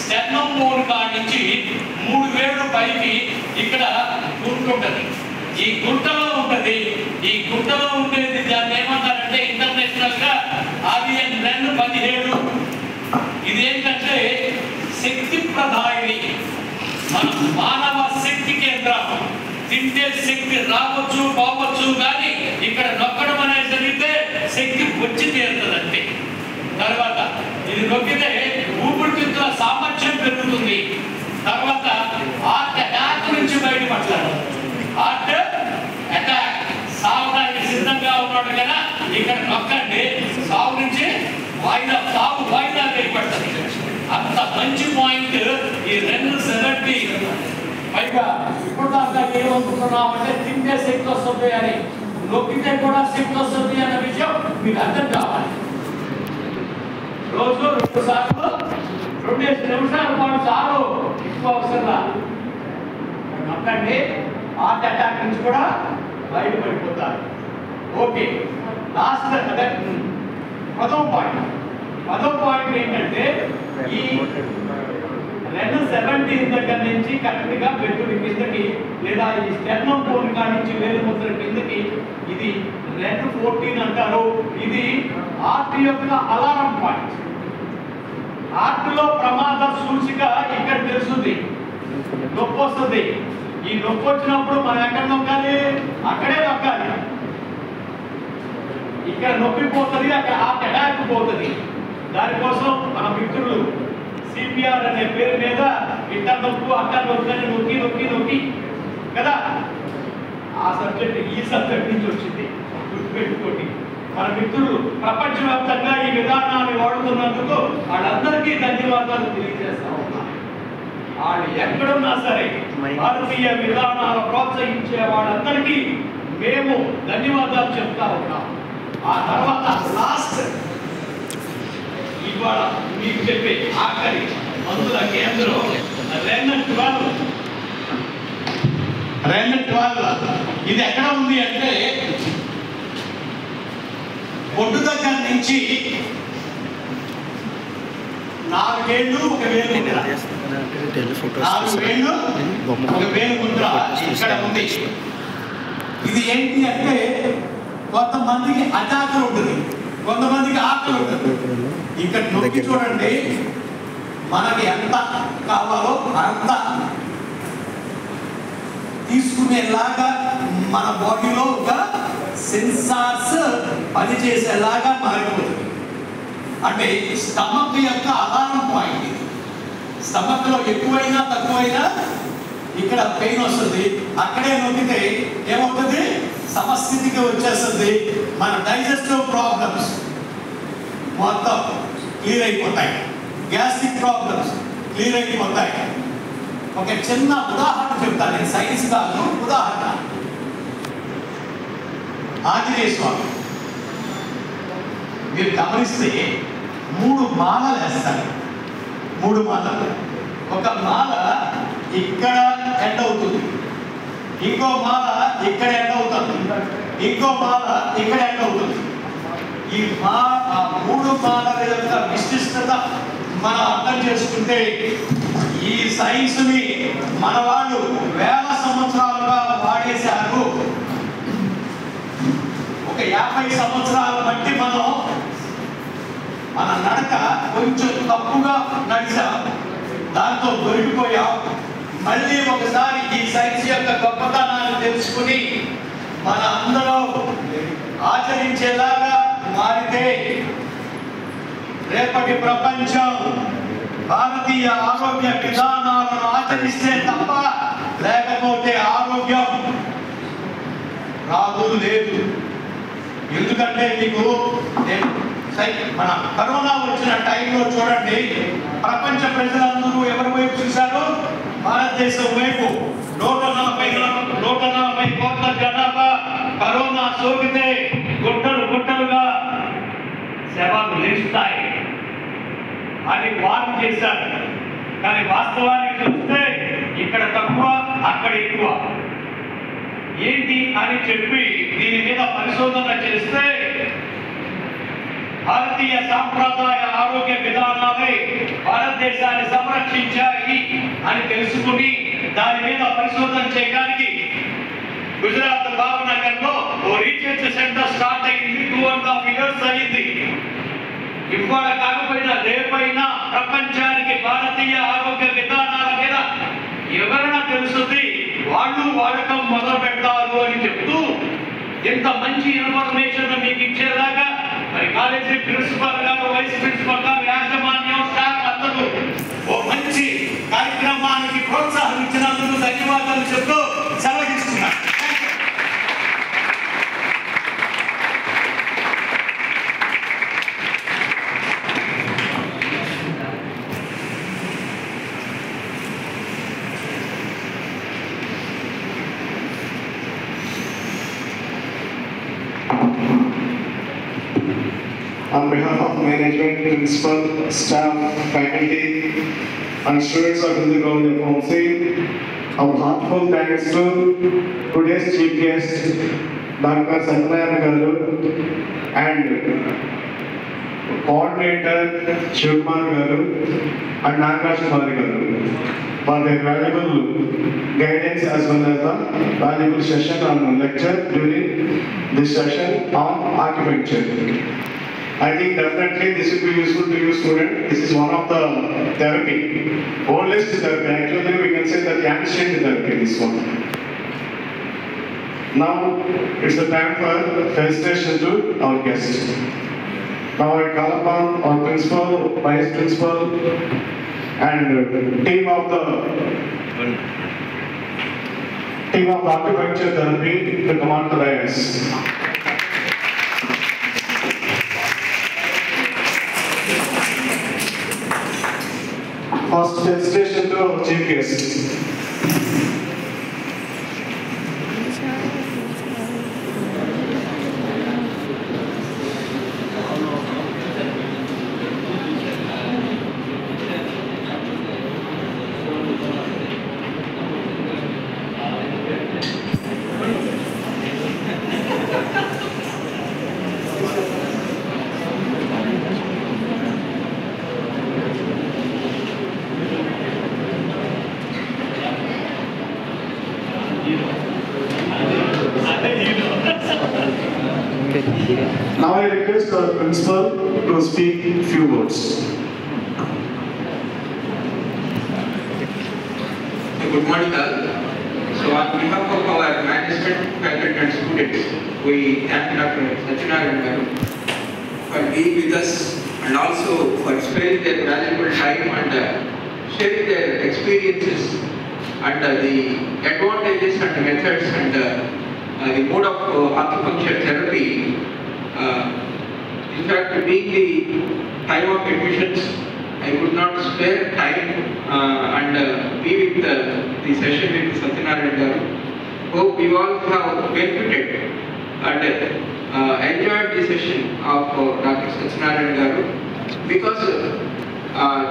స్టెర్నమ్ బోన్ కాడ నుంచి 3 వేలు పైకి ఇక్కడ గుంటుంటది. ఈ గుంటలో ఉంటుంది. ఈ గుంటలో ఉండేది దాన్ని ఏమంటారంటే ఇంటర్నేషనల్ గా ఆర్యన్ 17. ఇదేంటంటే శక్తి ప్రదాయిని, మన మానవ శక్తి కేంద్రం. తింటే శక్తి రావచ్చు పోవచ్చు, కానీ ఇక్కడ నొక్కడం అనేది తీరుతుంది అంతే. తర్వాత ఇది నొక్కితే ఊపిరితిత్తుల సామర్థ్యం పెరుగుతుంది. తర్వాత హార్ట్ అటాక్ నుంచి బయటపడతారు. హార్ట్ అటాక్ సావడానికి సిద్ధంగా ఉన్నాడు కదా, ఇక్కడ నొక్కండి, సావు నుంచి సావు వాయిదా వేయబడుతుంది. అంత మంచి పాయింట్ ఈ 270. పైగా ఇప్పుడు దాకా ఏమనుకుంటున్నామంటే తింటే శక్తి వస్తుంది అని, నొక్కితే కూడా శక్తి వస్తుంది అన్న విషయం మీకు అర్థం కావాలి. రోజు 2 సార్లు 2 నిమిషాల పాటు చాలు, ఎక్కువ అవసరం. నొక్కండి, హార్ట్ అటాక్ నుంచి కూడా బయటపడిపోతారు. ఓకే, లాస్ట్ అదే 10వ పాయింట్ ఏంటంటే ఈ 270 దగ్గర నుంచి కరెక్ట్గా పెట్టుడి కిందకి, లేదా ఈ స్టెర్నం బోన్ కాడి నుంచి వేలు ముద్ర కిందకి, ఇది 214 అంటారు. ఇది హార్ట్ యొక్క అలారం పాయింట్. హార్ట్ లో ప్రమాద సూచిక ఇక్కడ తెలుస్తుంది, నొప్పి వస్తుంది. ఈ నొప్పి వచ్చినప్పుడు మనం ఎక్కడ నొక్కాలి? అక్కడే నొక్కాలి. ఇక్కడ నొప్పి పోతుంది, అక్కడ హార్ట్ అటాక్ పోతుంది. దానికోసం మన మిత్రులు సిపిఆర్ అనే పేరు మీద ఇట్ట నొక్కు అట్ట నొక్కని నొక్కి కదా, ఆ సబ్జెక్ట్ ఈ సబ్జెక్ట్ నుంచి వచ్చింది, గుర్తుపెట్టుకోండి. మన మిత్రులు ప్రపంచవ్యాప్తంగా ఈ విధానాన్ని వాడుతున్నందుకు వాళ్ళందరికీ ధన్యవాదాలు తెలియజేస్తా ఉన్నాం. వాళ్ళు ఎక్కడున్నా సరే భారతీయ విధానాలు ప్రోత్సహించే వాళ్ళందరికీ మేము ధన్యవాదాలు చెప్తా ఉన్నాం. ఆ తర్వాత లాస్ట్ ఇవాళ మీకు చెప్పే ఆఖరి మందుల కేంద్రం 212. ఇది ఎక్కడ ఉంది అంటే బొడ్డు దగ్గర నుంచి 4 ఏళ్ళు 1 వేలు ముద్ర, 4 ఏళ్ళు 1 వేలు ముద్ర ఇక్కడ ఉంది. ఇది ఏంటి అంటే కొంతమందికి అటాకులు ఉంటుంది, కొంతమందికి ఆకలి ఉంటుంది. ఇక్కడ నొక్కి చూడండి, మనకి ఎంత కావాలో అంత తీసుకునేలాగా మన బాడీలో ఒక సెన్సార్స్ పనిచేసేలాగా మారిపోతుంది. అంటే స్టమక్ యొక్క అలారం పాయింట్. స్టమక్ లో ఎక్కువైనా తక్కువైనా ఇక్కడ పెయిన్ వస్తుంది, అక్కడే నొక్కితే ఏమవుతుంది? సమస్థితికి వచ్చేస్తుంది. మన డైజెస్టివ్ ప్రాబ్లమ్స్ మొత్తం క్లియర్ అయిపోతాయి, గ్యాస్ట్రిక్ ప్రాబ్లమ్స్ క్లియర్ అయిపోతాయి. ఒక చిన్న ఉదాహరణ చెప్తాను, నేను సైన్స్ కాదు, ఉదాహరణ. ఆంజనేయ స్వామి మీరు గమనిస్తే 3 మాలలు వేస్తారు. 3 మాలలు. ఒక మాల ఇక్కడ ఎండ్ అవుతుంది, ఇంకో మాల ఇక్కడ ఎండ్ అవుతుంది, ఇంకో మాల ఇక్కడ ఎండ్ అవుతుంది. ఈ 3 మాలల యొక్క విశిష్టత మనం అర్థం చేసుకుంటే ఈ సైన్స్ ని మన వాళ్ళు వేల సంవత్సరాలుగా వాడేశారు. ఒక 50 సంవత్సరాల బట్టి మన నడక కొంచెం తప్పుగా నడిచాం, దాంతో దొరికిపోయాం. మళ్ళీ ఒకసారి ఈ సైన్స్ యొక్క గొప్పతనాన్ని తెలుసుకుని మన అందరూ ఆచరించేలాగా మారితే రేపటి ప్రపంచం భారతీయ ఆరోగ్య విధానాలను ఆచరిస్తే తప్ప, లేకపోతే ఆరోగ్యం రాదు లేదు. ఎందుకంటే మీకు మన కరోనా వచ్చిన టైంలో చూడండి, ప్రపంచ ప్రజలందరూ ఎవరి వైపు చూశారు? భారతదేశం వైపు. 140 కోట్ల జనాభా కరోనా సోకితే గుట్టలుగా శవాలు లేస్తాయి అని వార్న్ చేశారు. కానీ వాస్తవానికి చూస్తే ఇక్కడ తక్కువ, అక్కడ ఎక్కువ. ఏంటి అని చెప్పి దీని మీద పరిశోధన చేస్తే భారతీయ సాంప్రదాయ ఆరోగ్య విధానాలే భారతదేశాన్ని సంరక్షించాయి అని తెలుసుకుని దాని మీద పరిశోధన చేయడానికి గుజరాత్ భావనగర్ లో ఓ రీసెర్చ్ సెంటర్ స్టార్ట్ అయింది. 2.5 years అయింది. ఇవాళ కాకపోయినా రేపైనా ప్రపంచానికి భారతీయ ఆరోగ్య విధానాల మీద ఎవరైనా తెలుస్తుంది, వాళ్ళు వాడకం మొదలు పెడతారు అని చెప్తూ ఇంత మంచి ఇన్ఫర్మేషన్ మీకు ఇచ్చేలాగా మరి కాలేజీ ప్రిన్సిపల్ గారు, వైస్ ప్రిన్సిపల్ గారు, యాజమాన్యం, స్టాఫ్ అందరూ ఓ మంచి కార్యక్రమానికి ప్రోత్సాహం ఇచ్చినందుకు ధన్యవాదాలు చెప్తూ సెలవు తీసుకున్నాను. On behalf of management, principal, staff, faculty, and students of Hindu College of Homestay, our heartfelt thanks to today's chief guest, Dr. Satyanarayana Garu, and coordinator Shivkumar Garu and Nagash Kumari Garu for their valuable guidance as well as the valuable session on lecture during this session on architecture. I think definitely this will be useful to you students. This is one of the therapy, oldest therapy. Actually we can say that the ancient therapy, this one. Now it's the time for felicitation to our guests. Now I call upon our principal, vice principal and team of architecture therapy to come on to the dais. First felicitation to our chief guest. Now I request our principal to speak few words. Good morning all. So on behalf of our management, faculty and students, we thank Dr. Satyanarayana Garu for being with us and also for sparing their valuable time and sharing their experiences and the advantages and methods and the mode of acupuncture therapy. In fact, being the time of admissions, I could not spare time and be with the session with Satyanarayana Garu. Hope you all have benefited and enjoyed the session of Dr. Satyanarayana Garu, because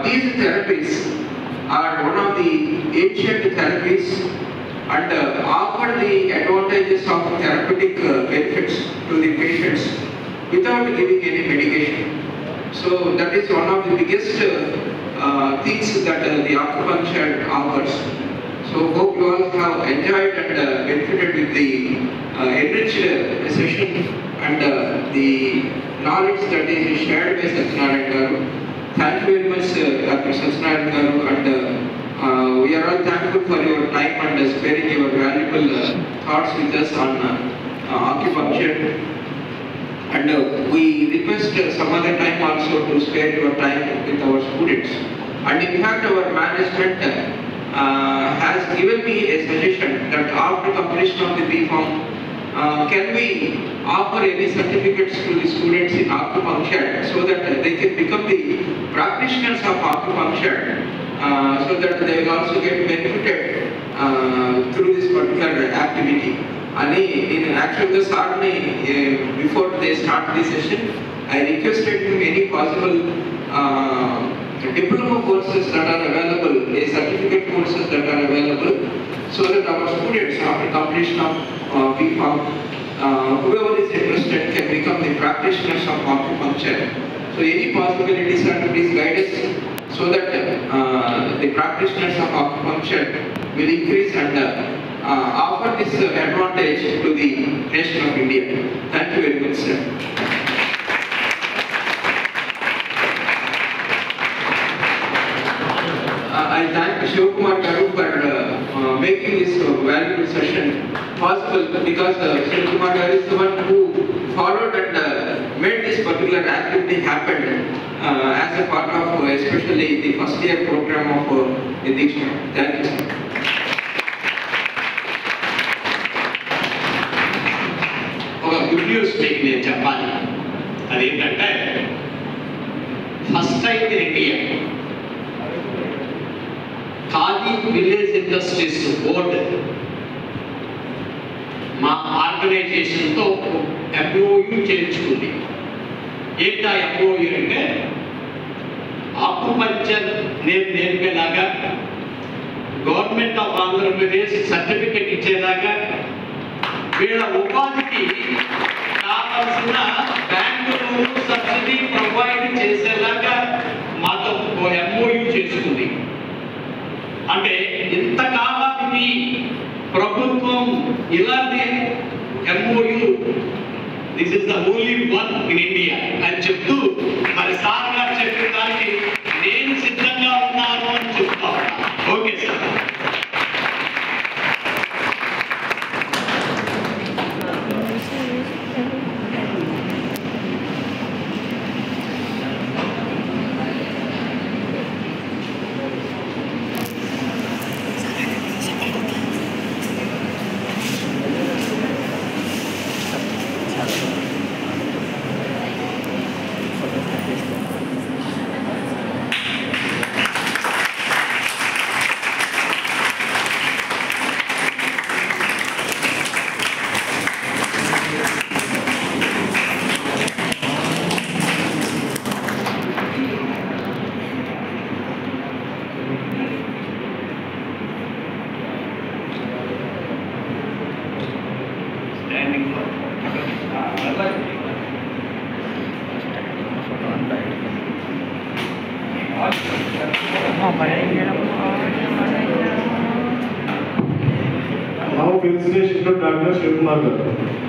these therapies are one of the ancient therapies and offer the advantages of therapeutic benefits to the patients without giving any medication. So that is one of the biggest things that the acupuncture offers. So hope you all have enjoyed and benefited with the enriched session and the knowledge that is shared by Satyanarayana Garu. Thank you very much, Dr. Satyanarayana Garu, and we are all thankful for your time and sparing your valuable thoughts with us on acupuncture. And we request some other time also to spare your time with our students. And in fact, our management has given me a suggestion that after completion of the B.Pharm, can we offer any certificates to the students in acupuncture so that they can become the practitioners of acupuncture, so that they will also get benefited through this particular activity. And in actually before they start the session, I requested him any possible diploma courses that are available, certificate courses that are available, so that our students after completion of B.Pharm, whoever is interested can become the practitioners of acupuncture. So any possibilities are to please guide us so that the practitioners of acupuncture will increase and offer this advantage to the nation of India. Thank you very much, sir. I thank Shivkumar Garu for making this valuable session possible, because Shivkumar Garu is the one who followed and made this particular activity happen as a part of especially the first year program of Diksha. Thank you. ఒక గుడ్ న్యూస్ మీకు నేను చెప్పాలి. అదేంటంటే first time in India Khadi village industries board మా ఆర్గనైజేషన్తో ఎంఓయూ చేయించుకుంది. ఏంటా ఎంఓయూ అంటే ఆకుపంచర్ నేర్పేలాగా, గవర్నమెంట్ ఆఫ్ ఆంధ్రప్రదేశ్ సర్టిఫికెట్ ఇచ్చేలాగా, వీళ్ళ ఉపాధికి కావాల్సిన బ్యాంకులు సబ్సిడీ ప్రొవైడ్ చేసేలాగా మాతో ఎంఓయూ చేసుకుంది. అంటే ఇంతకాలానికి ప్రభుత్వం ఇలాంటి MoU this is the only one in India అని చెప్తూ మరి సార్ గారు చెప్పిన దానికి నేను సిద్ధంగా ఉన్నాను అని చెప్తా ఉన్నా. Okay sir. Now felicitation to Dr. Shiv Kumar garu.